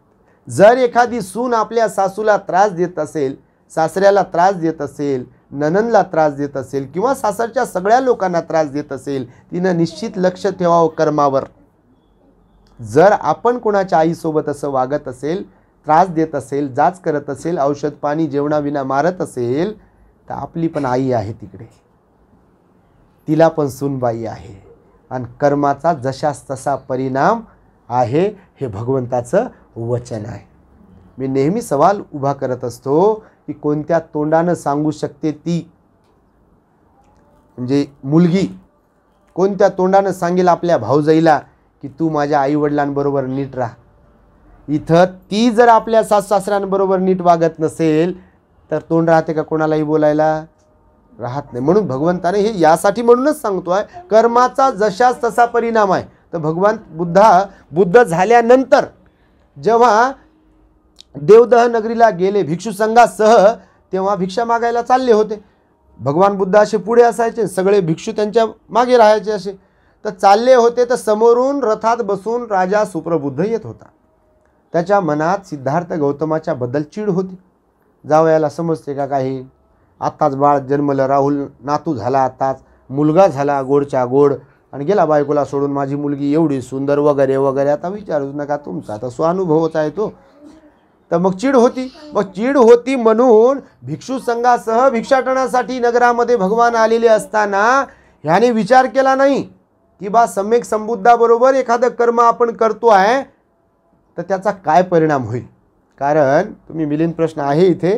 C: जर एखादी सून आपल्या सासूला त्रास देत असेल, सासऱ्याला त्रास देत असेल, नणंदला त्रास देत असेल, किंवा सासरच्या सगळ्या लोकांना त्रास देत असेल, तिनं निश्चित लक्ष ठेवावं कर्मावर. जर आपण कोणाच्या आईसोबत असं वागत असेल, त्रास देत असेल, जाच करत असेल, औषध पाणी जेवणाविना मारत असेल, तर आपली पण आई आहे तिकडे, तिला पण सूनबाई आहे. आणि कर्माचा जशास तसा परिणाम आहे, हे भगवंताचं वचन आहे. मी नेहमी सवाल उभा करत असतो की कोणत्या तोंडानं सांगू शकते ती, म्हणजे मुलगी कोणत्या तोंडानं सांगेल आपल्या भाऊजाईला की तू माझ्या आईवडिलांबरोबर नीट राहा. इथं ती जर आपल्या सासऱ्यांबरोबर नीट वागत नसेल तर तोंड राहते का कोणालाही बोलायला? राहत नाही. म्हणून भगवंताने हे यासाठी म्हणूनच सांगतोय, कर्माचा जशास तसा परिणाम आहे. तर भगवान बुद्ध झाल्यानंतर जेव्हा देवदह नगरीला गेले भिक्षू संघासह, तेव्हा भिक्षा मागायला चालले होते. भगवान बुद्ध असे पुढे असायचे, सगळे भिक्षू त्यांच्या मागे राहायचे असे. तर चालले होते तर समोरून रथात बसून राजा सुप्रबुद्ध येत होता. त्याच्या मनात सिद्धार्थ गौतमाच्या बद्दल चीड होती. जावयाला समजते का काही, आत्ताच बाळ जन्मलं, राहुल नातू झाला, आत्ताच मुलगा झाला गोडच्या गोड, आणि गेला बायकोला सोडून, माझी मुलगी एवढी सुंदर वगैरे वगैरे. आता विचारूच नका, तुमचा आता स्वानुभवच आहे तो. तर मग चीड होती. मग चीड होती म्हणून भिक्षू संघासह भिक्षाटनासाठी नगरामध्ये भगवान आलेले असताना ह्याने विचार केला नाही की बा सम्यक संबुद्धाबरोबर एखादं कर्म आपण करतो आहे तर त्याचा काय परिणाम होईल. कारण तुम्ही मिलिंद प्रश्न आहे इथे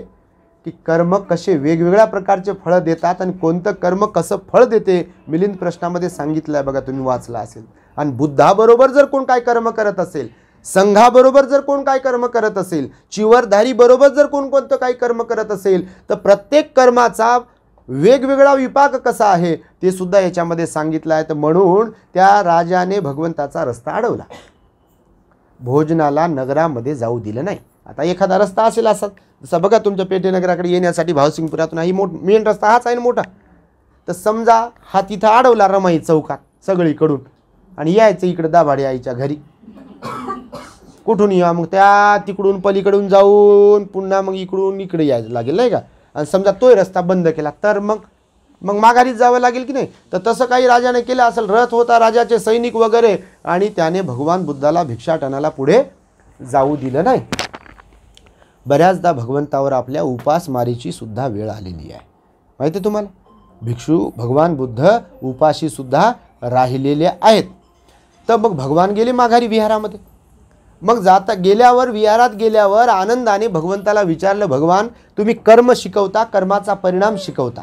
C: की कर्म कसे वेगवेगळ्या प्रकारचे फळं देतात आणि कोणतं कर्म कसं फळ देते, मिलिंद प्रश्नामध्ये सांगितलं आहे बघा, तुम्ही वाचला असेल. आणि बुद्धाबरोबर जर कोण काय कर्म करत असेल, संघाबरोबर जर कोण काय कर्म करत असेल, चिवरधारी बरोबर जर कोणतं काही कर्म करत असेल, तर प्रत्येक कर्माचा वेगवेगळा विपाक कसा आहे ते सुद्धा याच्यामध्ये सांगितलं आहे. तर म्हणून त्या राजाने भगवंताचा रस्ता अडवला, भोजनाला नगरामध्ये जाऊ दिलं नाही. आता एखादा रस्ता असेल असा, जसा बघा तुमच्या पेठेनगराकडे येण्यासाठी भावसिंगपुरातून ही मेन रस्ता हाच आहे ना मोठा. तर समजा हा तिथं अडवला रमाई चौकात सगळीकडून, आणि यायचं इकडं दाभाडे आईच्या घरी. कुठून या मग, त्या तिकडून पलीकडून जाऊन पुन्हा मग इकडून इकडे यायचं लागेल नाही का. आणि समजा तोय रस्ता बंद केला तर मग माघारीच जावं लागेल की नाही. तर तसं काही राजाने केलं असेल, रथ होता, राजाचे सैनिक वगैरे, आणि त्याने भगवान बुद्धाला भिक्षाटनाला पुढे जाऊ दिलं नाही. बऱ्याचदा भगवंतावर आपल्या उपासमारीची सुद्धा वेळ आलेली आहे, माहिती आहे तुम्हाला. भिक्षू भगवान बुद्ध उपाशी सुद्धा राहिलेले आहेत. तर मग भगवान गेले माघारी विहारामध्ये. मग गेल्यावर विहारात गेल्यावर आनंदाने भगवंताला विचारलं, भगवान तुम्ही कर्म शिकवता, कर्माचा परिणाम शिकवता.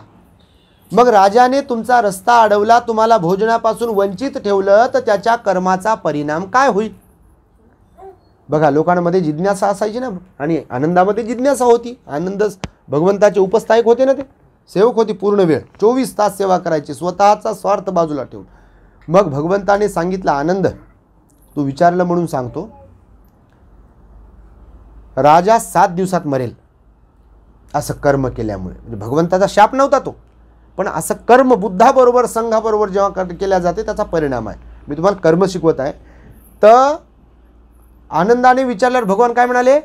C: मग राजाने तुमचा रस्ता अडवला, तुम्हाला भोजनापासून वंचित ठेवलं, तर त्याच्या कर्माचा परिणाम काय होईल. बघा लोकांमध्ये जिज्ञासा असायची ना, आणि आनंदामध्ये जिज्ञासा होती. आनंद भगवंताचे उपस्थायक होते ना, ते सेवक होते. पूर्ण वेळ 24 तास सेवा करायची, स्वतःचा स्वार्थ बाजूला ठेवून. मग भगवंताने सांगितलं, आनंद तू विचारलं म्हणून सांगतो, राजा 7 दिवसात मरेल असं कर्म केल्यामुळे. म्हणजे भगवंताचा शाप नव्हता तो, पण असं कर्म बुद्धाबरोबर संघाबरोबर जेव्हा केल्या जाते त्याचा परिणाम आहे. मी तुम्हाला कर्म शिकवत आहे. तर आनंदाने विचारल्यावर भगवान काय म्हणाले,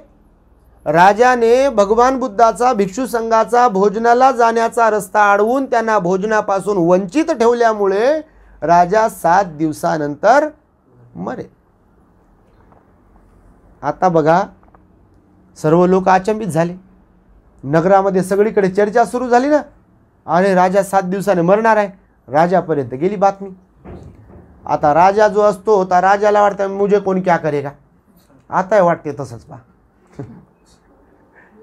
C: राजाने भगवान बुद्धाचा भिक्षू संघाचा भोजनाला जाण्याचा रस्ता अडवून त्यांना भोजनापासून वंचित ठेवल्यामुळे राजा 7 दिवसानंतर मरेल. आता बघा सर्व लोक अचंबित झाले. नगरामध्ये सगळीकडे चर्चा सुरू झाली ना, अरे राजा 7 दिवसाने मरणार आहे. राजापर्यंत गेली बातमी. आता राजा जो असतो त्या राजाला वाटतं मुझे कोण क्या करेगा. आता वाटते तसंच पा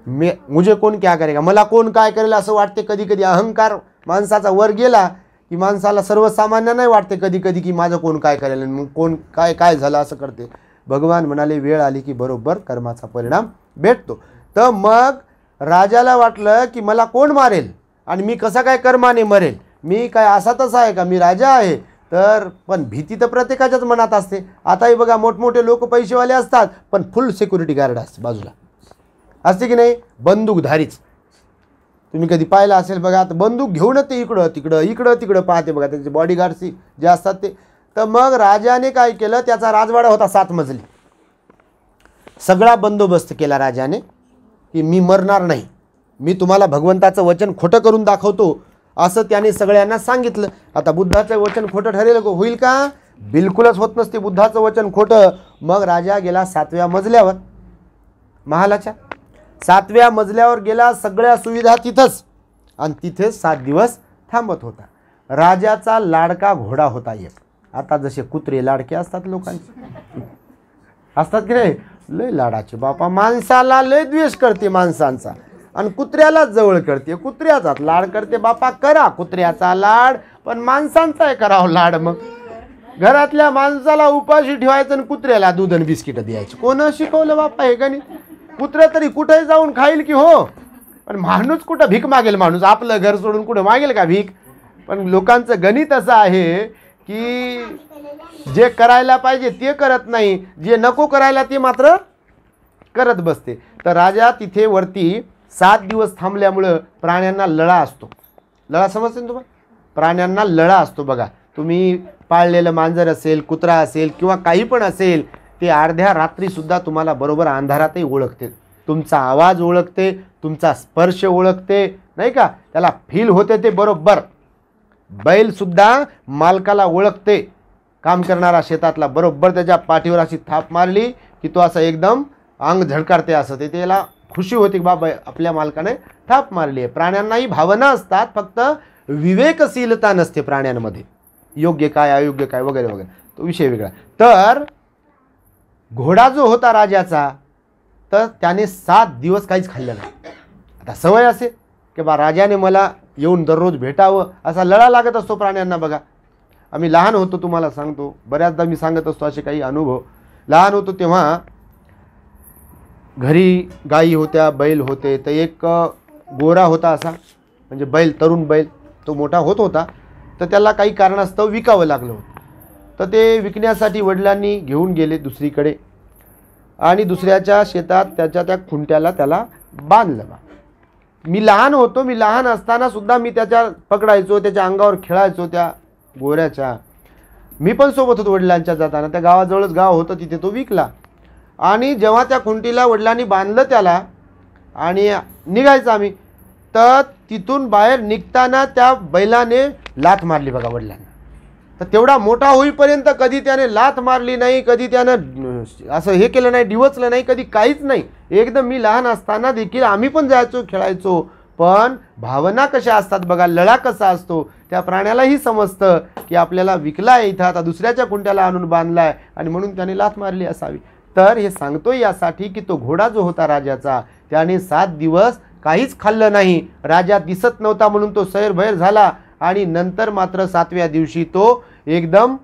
C: मुझे कोण क्या करेगा, मला कोण काय करेल असं वाटते. कधी कधी अहंकार माणसाचा वर गेला की माणसाला सर्वसामान्य नाही वाटते कधी कधी की माझं कोण काय करेल, मग कोण काय काय झालं असं करते. भगवान म्हणाले वेळ आली की बरोबर कर्माचा परिणाम भेटतो. तर मग राजाला वाटलं की मला कोण मारेल आणि मी कसा काय कर्माने मरेल, मी काय असा तसा आहे का, मी राजा आहे. तर पण भीती तर प्रत्येकाच्याच मनात असते. आताही बघा मोठमोठे लोक पैसेवाले असतात पण फुल सिक्युरिटी गार्ड असते बाजूला, असते की नाही, बंदूकधारीच. तुम्ही कधी पाहिलं असेल बघा, आता बंदूक घेऊन ते इकडं तिकडं पाहते बघा, त्याचे बॉडीगार्ड्स जे असतात ते. तर मग राजाने काय केलं, त्याचा राजवाडा होता 7 मजली, सगळा बंदोबस्त केला राजाने की मी मरणार नाही, मी तुम्हाला भगवंताचं वचन खोटं करून दाखवतो असं त्याने सगळ्यांना सांगितलं. आता बुद्धाचं वचन खोटं ठरेल होईल का, बिलकुलच होत नसते बुद्धाचं वचन खोटं. मग राजा गेला 7व्या मजल्यावर, महालाच्या 7व्या मजल्यावर गेला, सगळ्या सुविधा तिथंच, आणि तिथेच 7 दिवस थांबत होता. राजाचा लाडका घोडा होता एक. आता जसे कुत्रे लाडके असतात लोकांचे, असतात की नाही, लय लाडाचे बापा, माणसाला लय द्वेष करते माणसांचा आणि कुत्र्याला जवळ करते, कुत्र्याचाच लाड करते. बापा करा कुत्र्याचा लाड, पण माणसांचाही करावं लाड. मग घरातल्या माणसाला उपाशी ठेवायचं आणि कुत्र्याला दूध आणि बिस्किट द्यायची, कोण शिकवलं बापा हे गणित. कुत्रा तरी कुठे जाऊन खाईल की हो, पण माणूस कुठं भीक मागेल, माणूस आपलं घर सोडून कुठं मागेल का भीक. पण लोकांचं गणित असं आहे की जे करायला पाहिजे ते करत नाही, जे नको करायला ते मात्र करत बसते. तर राजा तिथे वरती 7 दिवस थांबल्यामुळं प्राण्यांना लळा असतो. लळा समजते ना तुम्हाला, प्राण्यांना लळा असतो बघा. तुम्ही पाळलेलं मांजर असेल, कुत्रा असेल किंवा काही पण असेल, ते अर्ध्या रात्रीसुद्धा तुम्हाला बरोबर अंधारातही ओळखते, तुमचा आवाज ओळखते, तुमचा स्पर्श ओळखते, नाही का, त्याला फील होते ते बरोबर. बैलसुद्धा मालकाला ओळखते. काम करणारा शेतातला बरोबर त्याच्या पाठीवर अशी थाप मारली की तो असं एकदम अंग झडकारते, असं ते त्याला खुशी होती की बाबा आपल्या मालकाने थाप मारली आहे. प्राण्यांनाही भावना असतात, फक्त विवेकशीलता नसते प्राण्यांमध्ये, योग्य काय अयोग्य काय वगैरे वगैरे, तो विषय वेगळा. तर घोडा जो होता राजाचा, तर त्याने 7 दिवस काहीच खाल्लं नाही. आता सवय असे की बा राजाने मला येऊन दररोज भेटावं असा लळा लागत असतो प्राण्यांना. बघा आम्ही लहान होतो, तुम्हाला सांगतो, बऱ्याचदा मी सांगत असतो असे काही अनुभव. लहान होतो तेव्हा घरी गाई होत्या, बैल होते. तर एक गोरा होता असा, म्हणजे बैल, तरुण बैल, तो मोठा होत होता. तर त्याला काही कारणास्तव विकावं लागलं होतं. तर ते विकण्यासाठी वडिलांनी घेऊन गेले दुसरीकडे आणि दुसऱ्याच्या शेतात त्या खुंट्याला त्याला बांधलं. मी लहान होतो, मी लहान असताना सुद्धा मी त्याच्या पकडायचो, त्याच्या अंगावर खेळायचो त्या गोऱ्याच्या. मी पण सोबत होतो वडिलांच्या जाताना. त्या गावाजवळच गाव होतं, तिथे तो विकला. आणि जेव्हा त्या खुंटीला वडिलांनी बांधलं त्याला आणि निघायचं आम्ही, तर तिथून बाहेर निघताना त्या बैलाने लाथ मारली बघा वडिलांना. तर तेवढा मोठा होईपर्यंत कधी त्याने लाथ मारली नाही, कधी त्यानं असं हे केलं नाही, डिवचलं नाही, कधी काहीच नाही. एकदम मी लहान असताना देखील आम्ही पण जायचो, खेळायचो. पण भावना कशा असतात बघा, लळा कसा असतो, त्या प्राण्यालाही समजतं की आपल्याला विकला आहे इथं, आता दुसऱ्याच्या खुंट्याला आणून बांधला आहे आणि म्हणून त्याने लाथ मारली असावी. तर हे सांगतोय यासाठी की तो घोडा जो होता राजाचा, त्याने 7 दिवस काहीच खाल्लं नाही. राजा दिसत नव्हता म्हणून तो सैरभैर झाला आणि नंतर मात्र 7व्या दिवशी तो एकदम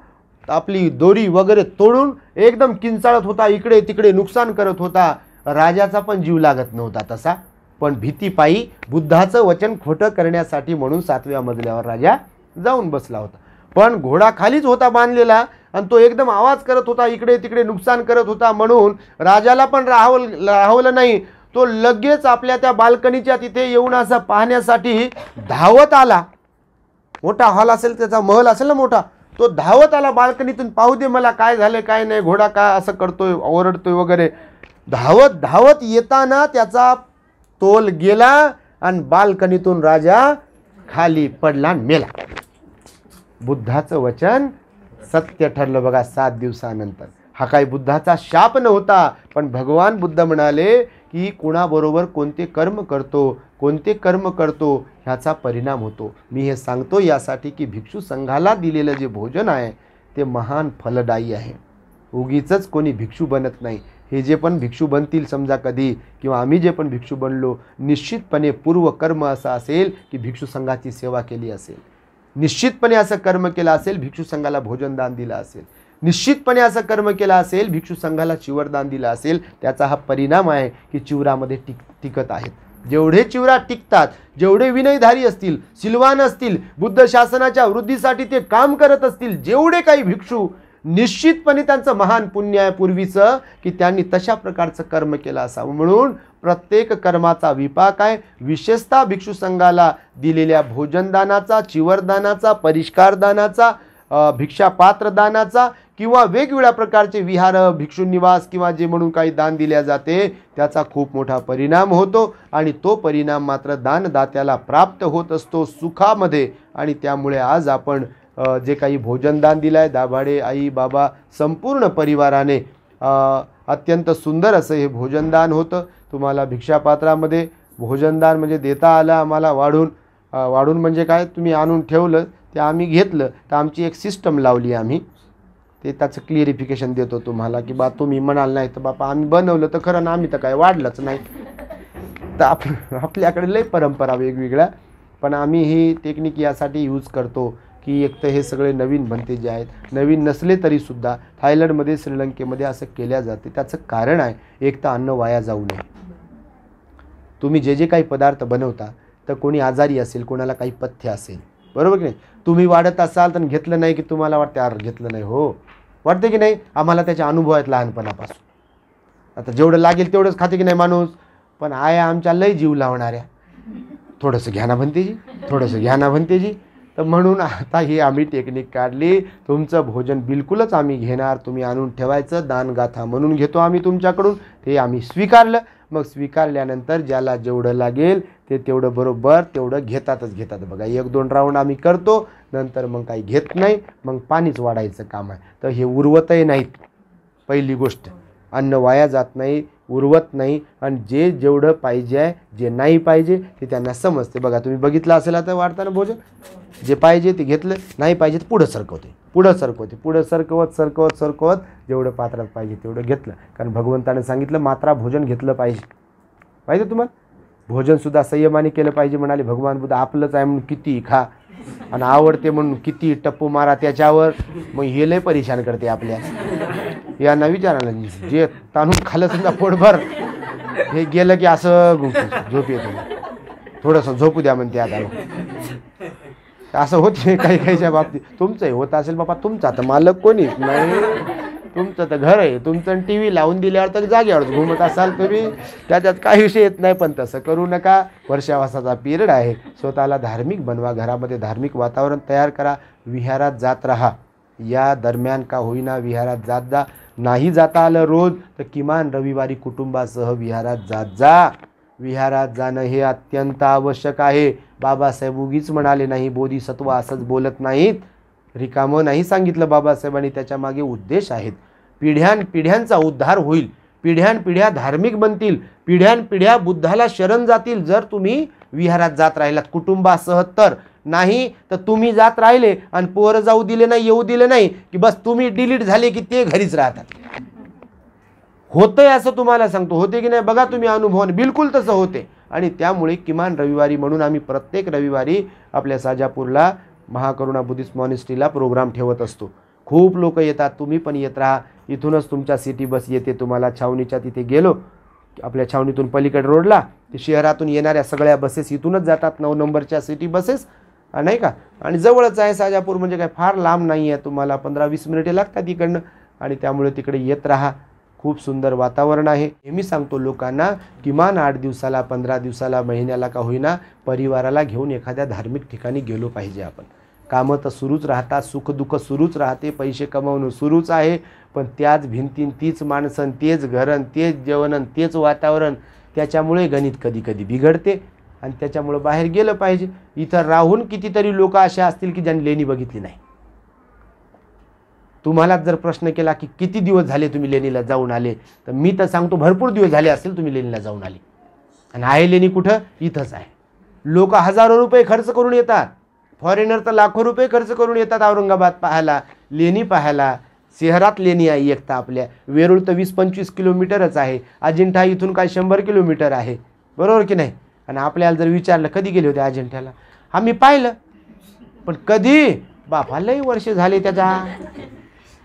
C: आपली दोरी वगैरे तोडून एकदम किंचाळत होता, इकडे तिकडे नुकसान करत होता. राजाचा पण जीव लागत नव्हता तसा, पण भीतीपायी बुद्धाचं वचन खोटं करण्यासाठी म्हणून 7व्या मजल्यावर राजा जाऊन बसला होता. पण घोडा खालीच होता बांधलेला आणि तो एकदम आवाज करत होता, इकडे तिकडे नुकसान करत होता, म्हणून राजाला पण राहवलं नाही. तो लगेच आपल्या त्या बाल्कनीच्या तिथे येऊन असं पाहण्यासाठी धावत आला. मोठा हॉल असेल, त्याचा महल असेल ना मोठा, तो धावत आला बाल्कनीतून, पाहू दे मला काय झालं काय नाही, घोडा काय असं करतोय, ओरडतोय वगैरे. धावत धावत येताना त्याचा तोल गेला आणि बाल्कनीतून राजा खाली पडला आणि मेला. बुद्धाचं वचन सत्य ठरलं बघा 7 दिवसानंतर. हा काही बुद्धाचा शाप नव्हता, पण भगवान बुद्ध म्हणाले की कोणाबरोबर कोणते कर्म करतो ह्याचा परिणाम होतो. मी हे सांगतो यासाठी की भिक्षू संघाला दिलेलं जे भोजन आहे ते महान फलदायी आहे. उगीचच कोणी भिक्षू बनत नाही. हे जे पण भिक्षू बनतील समजा कधी, किंवा आम्ही जे पण भिक्षू बनलो, निश्चितपणे पूर्वकर्म असं असेल की भिक्षू संघाची सेवा केली असेल, निश्चितपणे असं कर्म केलं असेल, भिक्षू संघाला भोजन दान दिलं असेल, निश्चितपणे असं कर्म केलं असेल, भिक्षू संघाला चिवरदान दिलं असेल. त्याचा हा परिणाम आहे की चिवरामध्ये टिकत आहेत. जेवढे चिवरा टिकतात, जेवढे विनयधारी असतील, सिलवान असतील, बुद्ध शासनाच्या वृद्धीसाठी ते काम करत असतील, जेवढे काही भिक्षू, निश्चितपणे त्यांचं महान पुण्य आहे पूर्वीचं की त्यांनी तशा प्रकारचं कर्म केलं असावं. म्हणून प्रत्येक कर्माचा विपाक आहे. विशेषतः भिक्षू संघाला दिलेल्या भोजनदानाचा, चिवरदानाचा, परिष्कारदानाचा, भिक्षापात्रदानाचा किंवा वेगवेगळ्या प्रकारचे विहार, भिक्षू निवास किंवा जे म्हणून काही दान दिल्या जाते त्याचा खूप मोठा परिणाम होतो. आणि तो परिणाम मात्र दानदात्याला प्राप्त होत असतो सुखामध्ये. आणि त्यामुळे आज आपण जे काही भोजनदान दिलं आहे, दाभाडे आई बाबा संपूर्ण परिवाराने अत्यंत सुंदर असं हे भोजनदान होतं. तुम्हाला भिक्षापात्रामध्ये भोजनदान म्हणजे देता आलं आम्हाला वाढून म्हणजे काय, तुम्ही आणून ठेवलं ते आम्ही घेतलं, तर आमची एक सिस्टम लावली आम्ही. ते त्याचं क्लिअरिफिकेशन देतो तुम्हाला की बा तुम्ही म्हणाल नाही तर बापा आम्ही बनवलं तर खरं ना, आम्ही तर काय वाढलंच नाही. तर आपल्याकडे लई परंपरा वेगवेगळ्या, पण आम्ही ही टेक्निक यासाठी यूज करतो की एक तर हे सगळे नवीन बनते जे आहेत, नवीन नसले तरीसुद्धा थायलंडमध्ये, श्रीलंकेमध्ये असं केल्या जाते. त्याचं कारण आहे, एक तर अन्न वाया जाऊ नये. तुम्ही जे काही पदार्थ बनवता तर कोणी आजारी असेल, कोणाला काही पथ्य असेल, बरोबर की नाही, तुम्ही वाढत असाल तर घेतलं नाही की तुम्हाला वाटते अरे घेतलं नाही, हो वाटते की नाही. आम्हाला त्याचे अनुभव आहेत लहानपणापासून. आता जेवढं लागेल तेवढंच खाते की नाही माणूस, पण आया आमच्या लय जीव लावणाऱ्या, थोडंसं घ्या ना म्हणते जी. तर म्हणून आता ही आम्ही टेक्निक काढली, तुमचं भोजन बिलकुलच आम्ही घेणार, तुम्ही आणून ठेवायचं, दानगाथा म्हणून घेतो आम्ही तुमच्याकडून. ते आम्ही स्वीकारलं. मग स्वीकारल्यानंतर ज्याला जेवढं लागेल ते तेवढं बरोबर तेवढं घेतात बघा. 1-2 राऊंड आम्ही करतो, नंतर मग काही घेत नाही, मग पाणीच वाढायचं काम आहे. तर हे उरवतही नाहीत. पहिली गोष्ट, अन्न वाया जात नाही, उरवत नाही. आणि जे जेवढं पाहिजे आहे, जे नाही पाहिजे ते त्यांना समजते. बघा तुम्ही बघितलं असेल आता वाढताना भोजन, जे पाहिजे ते घेतलं, नाही पाहिजे ते पुढं सरकवत जेवढं पात्रात पाहिजे तेवढं घेतलं. कारण भगवंताने सांगितलं मात्रा भोजन घेतलं पाहिजे तुम्हाला. भोजनसुद्धा संयमाने केलं पाहिजे म्हणाले भगवान बुद्ध. आपलंच आहे म्हणून किती खा आणि आवडते म्हणून किती टप्पू मारा त्याच्यावर, मग हे लय परेशान करते आपल्या. यांना विचारायला जे ताणून खाल्लं समजा पोटभर, हे गेलं की असं झोप येतो, थोडंसं झोपू द्या म्हणते. आता असं होते काहीच्या बाबतीत. तुमचंही होत असेल बाबा, तुमचा तर मालक कोणीच नाही, तुमचं तर घर आहे, तुमचं टी व्ही लावून दिल्यावर तर जागेवर घुमत असाल तुम्ही, त्याच्यात काही विषय येत नाही. पण तसं करू नका. वर्षावासाचा पिरियड आहे, स्वतःला धार्मिक बनवा, घरामध्ये धार्मिक वातावरण तयार करा, विहारात जात राहा. या दरम्यान का होईना विहारात जात जा. नाही जाता आलं रोज तर किमान रविवारी कुटुंबासह विहारात जात जा. विहारात जाणं हे अत्यंत आवश्यक आहे. बाबासाहेब उगीच म्हणाले नाही, बोधिसत्व असंच बोलत नाहीत, रिकामं नाही सांगितलं बाबासाहेबांनी. त्याच्या मागे उद्देश आहेत. पिढ्यांचा उद्धार होईल, पिढ्या धार्मिक बनतील, पिढ्या बुद्धाला शरण जातील जर तुम्ही विहारात जात राहिलात कुटुंबासह. तर नाही तर तुम्ही जात राहिले आणि पोरं जाऊ दिले नाही, येऊ दिले नाही की बस तुम्ही डिलीट झाले की ते घरीच राहतात. होतंय असं तुम्हाला सांगतो, होते की नाही बघा तुम्ही अनुभवाने, बिलकुल तसं होते. आणि त्यामुळे किमान रविवारी म्हणून आम्ही प्रत्येक रविवारी आपल्या साजापूरला महाकरुणा बुद्धिस्ट मॉनेस्ट्रीला प्रोग्राम ठेवत असतो. खूप लोक येतात, तुम्ही पण येत राहा. इथूनच तुमच्या सिटी बस येते तुम्हाला छावणीच्या तिथे गेलो, आपल्या छावणीतून पलीकडे रोडला ते शहरातून येणाऱ्या सगळ्या बसेस इथूनच जातात, 9 नंबरच्या सिटी बसेस, नाही का. आणि जवळच आहे साजापूर, म्हणजे काय फार लांब नाही आहे, तुम्हाला 15-20 मिनिटे लागतात इकडनं. आणि त्यामुळे तिकडे येत राहा. खूप सुंदर वातावरण आहे. नेहमी सांगतो लोकांना, किमान 8 दिवसाला, 15 दिवसाला, महिन्याला का होईना परिवाराला घेऊन एखाद्या धार्मिक ठिकाणी गेलो पाहिजे आपण. कामं तर सुरूच राहतात, सुखदुःख सुरूच राहते, पैसे कमावणं सुरूच आहे, पण त्याच भिंतीन, तीच माणसं, तेच घरन, तेच जेवण, तेच वातावरण, त्याच्यामुळे गणित कधी कधी बिघडते. आणि त्याच्यामुळं बाहेर गेलं पाहिजे. इथं राहून कितीतरी लोक असे असतील की ज्यांनी लेणी बघितली नाही. तुम्हाला जर प्रश्न केला की किती दिवस झाले तुम्ही लेणीला जाऊन आले, तर मी तर सांगतो भरपूर दिवस झाले असेल तुम्ही लेणीला जाऊन आले. आणि आहे लेणी कुठं? इथंच आहे. लोक हजारो रुपये खर्च करून येतात, फॉरेनर तर लाखो रुपये खर्च करून येतात औरंगाबाद पाहायला, लेणी पाहायला. शहरात लेणी आहे एक तर आपल्या, वेरूळ तर 20-25 किलोमीटरच आहे, अजिंठा इथून काय 100 किलोमीटर आहे, बरोबर की नाही. आणि आपल्याला जर विचारलं कधी गेले होते अजिंठ्याला, आम्ही पाहिलं, पण कधी बापा लई वर्ष झाले त्याचा.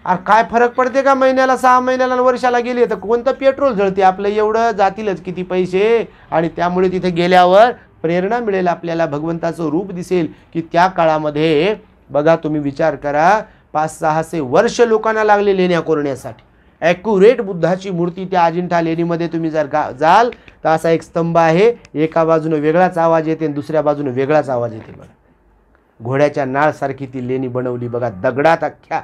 C: अरे काय फरक पडते का महिन्याला, 6 महिन्याला, वर्षाला गेले तर कोणतं पेट्रोल जळते आपलं, एवढं जातीलच किती पैसे. आणि त्यामुळे तिथे गेल्यावर प्रेरणा मिळेल आपल्याला, भगवंताचं रूप दिसेल की त्या काळामध्ये बघा तुम्ही विचार करा, 500-600 वर्ष लोकांना लागले लेण्या कोरण्यासाठी. ॲक्युरेट बुद्धाची मूर्ती त्या अजिंठा लेणीमध्ये तुम्ही जर जाल तर असा एक स्तंभ आहे, एका बाजूने वेगळाच आवाज येते आणि दुसऱ्या बाजूने वेगळाच आवाज येते. बघा घोड्याच्या नाळसारखी ती लेणी बनवली बघा, दगडात अख्ख्या.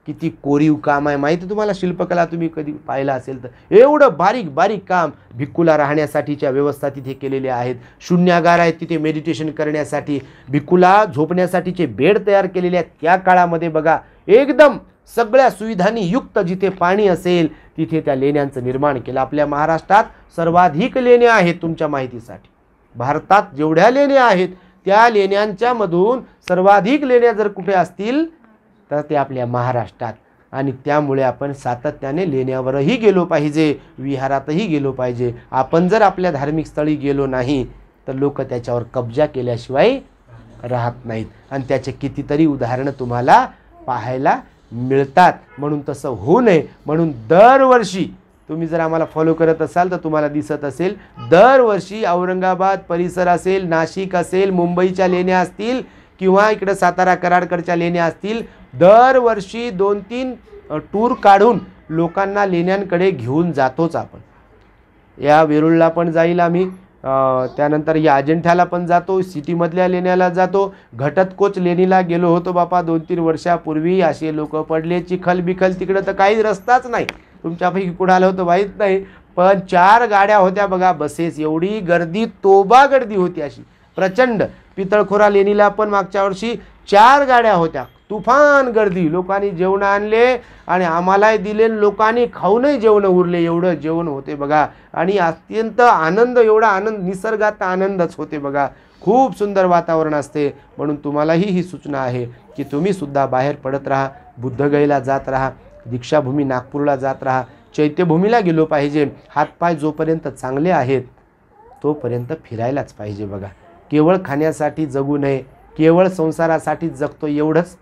C: किती कोरीव काम आहे माहिती तुम्हाला, शिल्पकला तुम्ही कधी पाहिला असेल तर. एवढं बारीक बारीक काम, भिक्खूला राहण्यासाठीच्या व्यवस्था तिथे केलेल्या आहेत, शून्यागार आहेत तिथे मेडिटेशन करण्यासाठी, भिक्खूला झोपण्यासाठीचे बेड तयार केलेले आहेत त्या काळामध्ये. बघा एकदम सगळ्या सुविधांनी युक्त, जिथे पाणी असेल तिथे त्या लेण्यांचं निर्माण केलं. आपल्या महाराष्ट्रात सर्वाधिक लेण्या आहेत तुमच्या माहितीसाठी. भारतात जेवढ्या लेण्या आहेत त्या लेण्यांच्या मधून सर्वाधिक लेण्या जर कुठे असतील तर ते आपल्या महाराष्ट्रात. आणि त्यामुळे आपण सातत्याने लेण्यावरही गेलो पाहिजे, विहारातही गेलो पाहिजे. आपण जर आपल्या धार्मिक स्थळी गेलो नाही तर लोक त्याच्यावर कब्जा केल्याशिवाय राहत नाहीत. आणि त्याचे कितीतरी उदाहरणं तुम्हाला पाहायला मिळतात. म्हणून तसं होऊ नये म्हणून दरवर्षी तुम्ही जर आम्हाला फॉलो करत असाल तर तुम्हाला दिसत असेल, दरवर्षी औरंगाबाद परिसर असेल, नाशिक असेल, मुंबईच्या लेण्या असतील किंवा इकडे सातारा कराडकडच्या लेण्या असतील, दरवर्षी 2-3 टूर काढून लोकांना लेण्यांकडे घेऊन जातोच आपण. या वेरूळला पण जाईल आम्ही, त्यानंतर या अजिंठ्याला पण जातो, सिटीमधल्या लेण्याला जातो. घटतकोच लेणीला गेलो होतो बापा 2-3 वर्षापूर्वी. असे लोक पडले, चिखल बिखल, तिकडं तर काही रस्ताच नाही. तुमच्यापैकी कुठं आलं होतं माहीत नाही, पण 4 गाड्या होत्या बघा, बसेस. एवढी गर्दी, तोबा गर्दी होती अशी प्रचंड. पितळखोरा लेणीला पण मागच्या वर्षी 4 गाड्या होत्या, तुफान गर्दी. लोकांनी जेवण आणले आणि आम्हालाही दिले, लोकांनी खाऊनही जेवण उरले, एवढं जेवण होते बघा. आणि अत्यंत आनंद, एवढा आनंद, निसर्गात आनंदच होते बघा. खूप सुंदर वातावरण असते. म्हणून तुम्हालाही ही सूचना आहे की तुम्ही सुद्धा बाहेर पडत राहा, बुद्धगयेला जात राहा, दीक्षाभूमी नागपूरला जात राहा, चैत्यभूमीला गेलो पाहिजे. हातपाय जोपर्यंत चांगले आहेत तोपर्यंत फिरायलाच पाहिजे बघा. केवळ खाण्यासाठी जगू नये, केवळ संसारासाठी जगतो एवढंच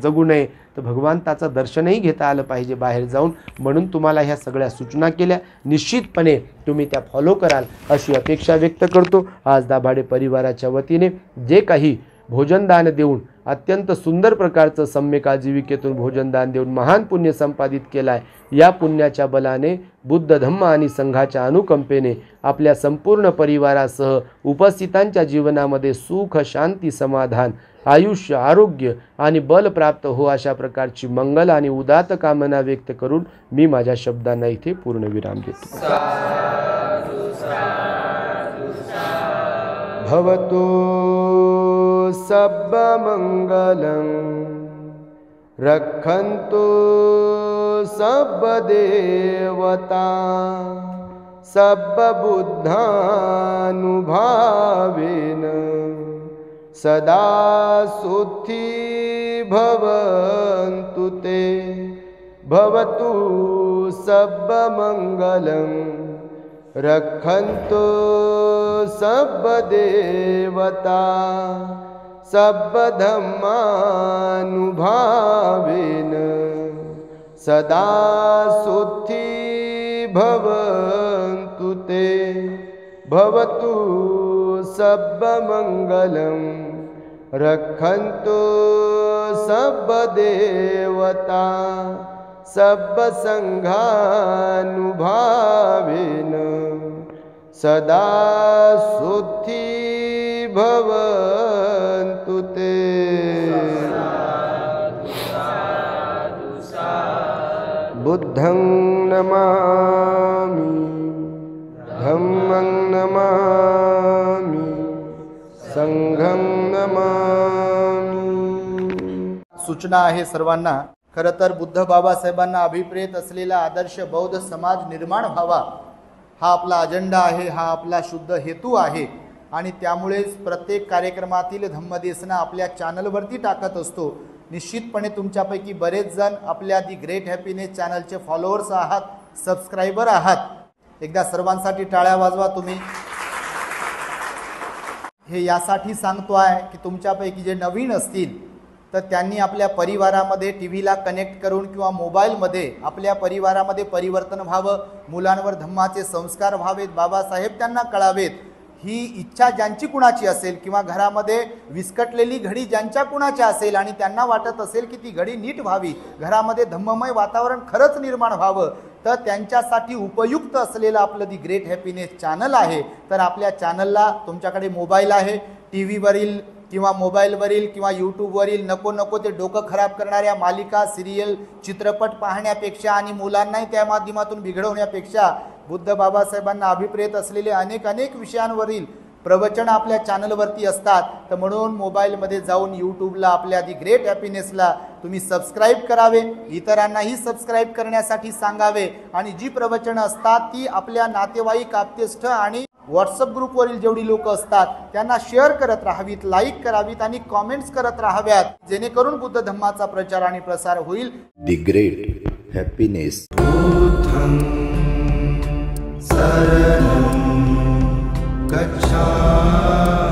C: जगू नये, तर भगवंताचं दर्शनही घेता आलं पाहिजे बाहेर जाऊन. म्हणून तुम्हाला ह्या सगळ्या सूचना केल्या, निश्चितपणे तुम्ही त्या फॉलो कराल अशी अपेक्षा व्यक्त करतो. आज दाभाडे परिवाराच्या वतीने जे काही भोजनदान देऊन, अत्यंत सुंदर प्रकारचं सम्यक आजीविकेतून भोजनदान देऊन महान पुण्य संपादित केलं आहे, या पुण्याच्या बलाने, बुद्ध धम्म आणि संघाच्या अनुकंपेने आपल्या संपूर्ण परिवारासह उपस्थितांच्या जीवनामध्ये सुख, शांती, समाधान, आयुष्य, आरोग्य आणि बल प्राप्त हो, अशा प्रकारची मंगल आणि उदात्त कामना व्यक्त करून मी माझ्या शब्दांना इथे पूर्णविराम देतो. भवतु सर्वमंगलं, रक्षन्तु सर्वदेवता, सर्वबुद्धानुभावेन, सदा सुखी भवन्तु ते. भवतु सर्वमंगलं, रक्षन्तु सर्वदेवता, सर्वधर्मानुभावेन. सदा सुखी भवन्तु ते भवतु सर्वमङ्गलं रक्षन्तु सर्वदेवता सर्वसङ्घानुभावेन सदा सुखी भवन्तु ते। बुद्धं नमामि, धम्मं नमामि, संघं नमामि। सूचना आहे सर्वांना। खरं तर बुद्ध बाबासाहेबांना अभिप्रेत असलेला आदर्श बौद्ध समाज निर्माण व्हावा हा आपला अजेंडा आहे, हा आपला शुद्ध हेतू आहे आणि त्यामुळेच प्रत्येक कार्यक्रमातील धम्मदेशना आपल्या चॅनलवरती टाकत असतो। निश्चितपणे तुमच्यापैकी बरेच जण आपल्या दी ग्रेट हॅपीनेस चॅनलचे फॉलोअर्स आहात, सबस्क्रायबर आहात। एकदा सर्वांसाठी टाळ्या वाजवा तुम्ही। हे यासाठी सांगतो आहे की तुमच्यापैकी जे नवीन असतील तर त्यांनी आपल्या परिवारामध्ये टीव्हीला कनेक्ट करून किंवा मोबाईलमध्ये आपल्या परिवारामध्ये परिवर्तन व्हावं, मुलांवर धम्माचे संस्कार व्हावेत, बाबासाहेब त्यांना कळावेत। ही इच्छा ज्यांची कुणाची असेल किंवा घरामध्ये विस्कटलेली घडी ज्यांच्या कुणाची असेल आणि त्यांना वाटत असेल की ती घडी नीट व्हावी, घरामध्ये धम्ममय वातावरण खरंच निर्माण व्हावं, तर त्यांच्यासाठी उपयुक्त असलेलं आपलं दी ग्रेट हॅपीनेस चॅनल आहे। तर आपल्या चॅनलला तुमच्याकडे मोबाईल आहे, टीव्हीवरील किंवा मोबाईलवरील किंवा यूट्यूबवरील नको ते डोकं खराब करणाऱ्या मालिका, सिरियल, चित्रपट पाहण्यापेक्षा आणि मुलांनाही त्या माध्यमातून बिघडवण्यापेक्षा बुद्ध बाबासाहेबांना अभिप्रेत असलेले अनेक विषयांवरील प्रवचन आपल्या चॅनलवरती असतात। तर म्हणून मोबाईलमध्ये जाऊन यूट्यूबला आपल्या दी ग्रेट हॅपीनेसला तुम्ही सबस्क्राईब करावे, इतरांनाही सबस्क्राईब करण्यासाठी सांगावे आणि जी प्रवचनं असतात ती आपल्या नातेवाईक, आप्तेष्ट आणि व्हॉट्सअप ग्रुपवरील जेवढी लोक असतात त्यांना शेअर करत राहावीत, लाईक करावीत आणि कॉमेंट्स करत राहाव्यात, जेणेकरून बुद्ध धम्माचा प्रचार आणि प्रसार होईल।
A: The great happiness.
B: बुद्धं शरणं गच्छामि।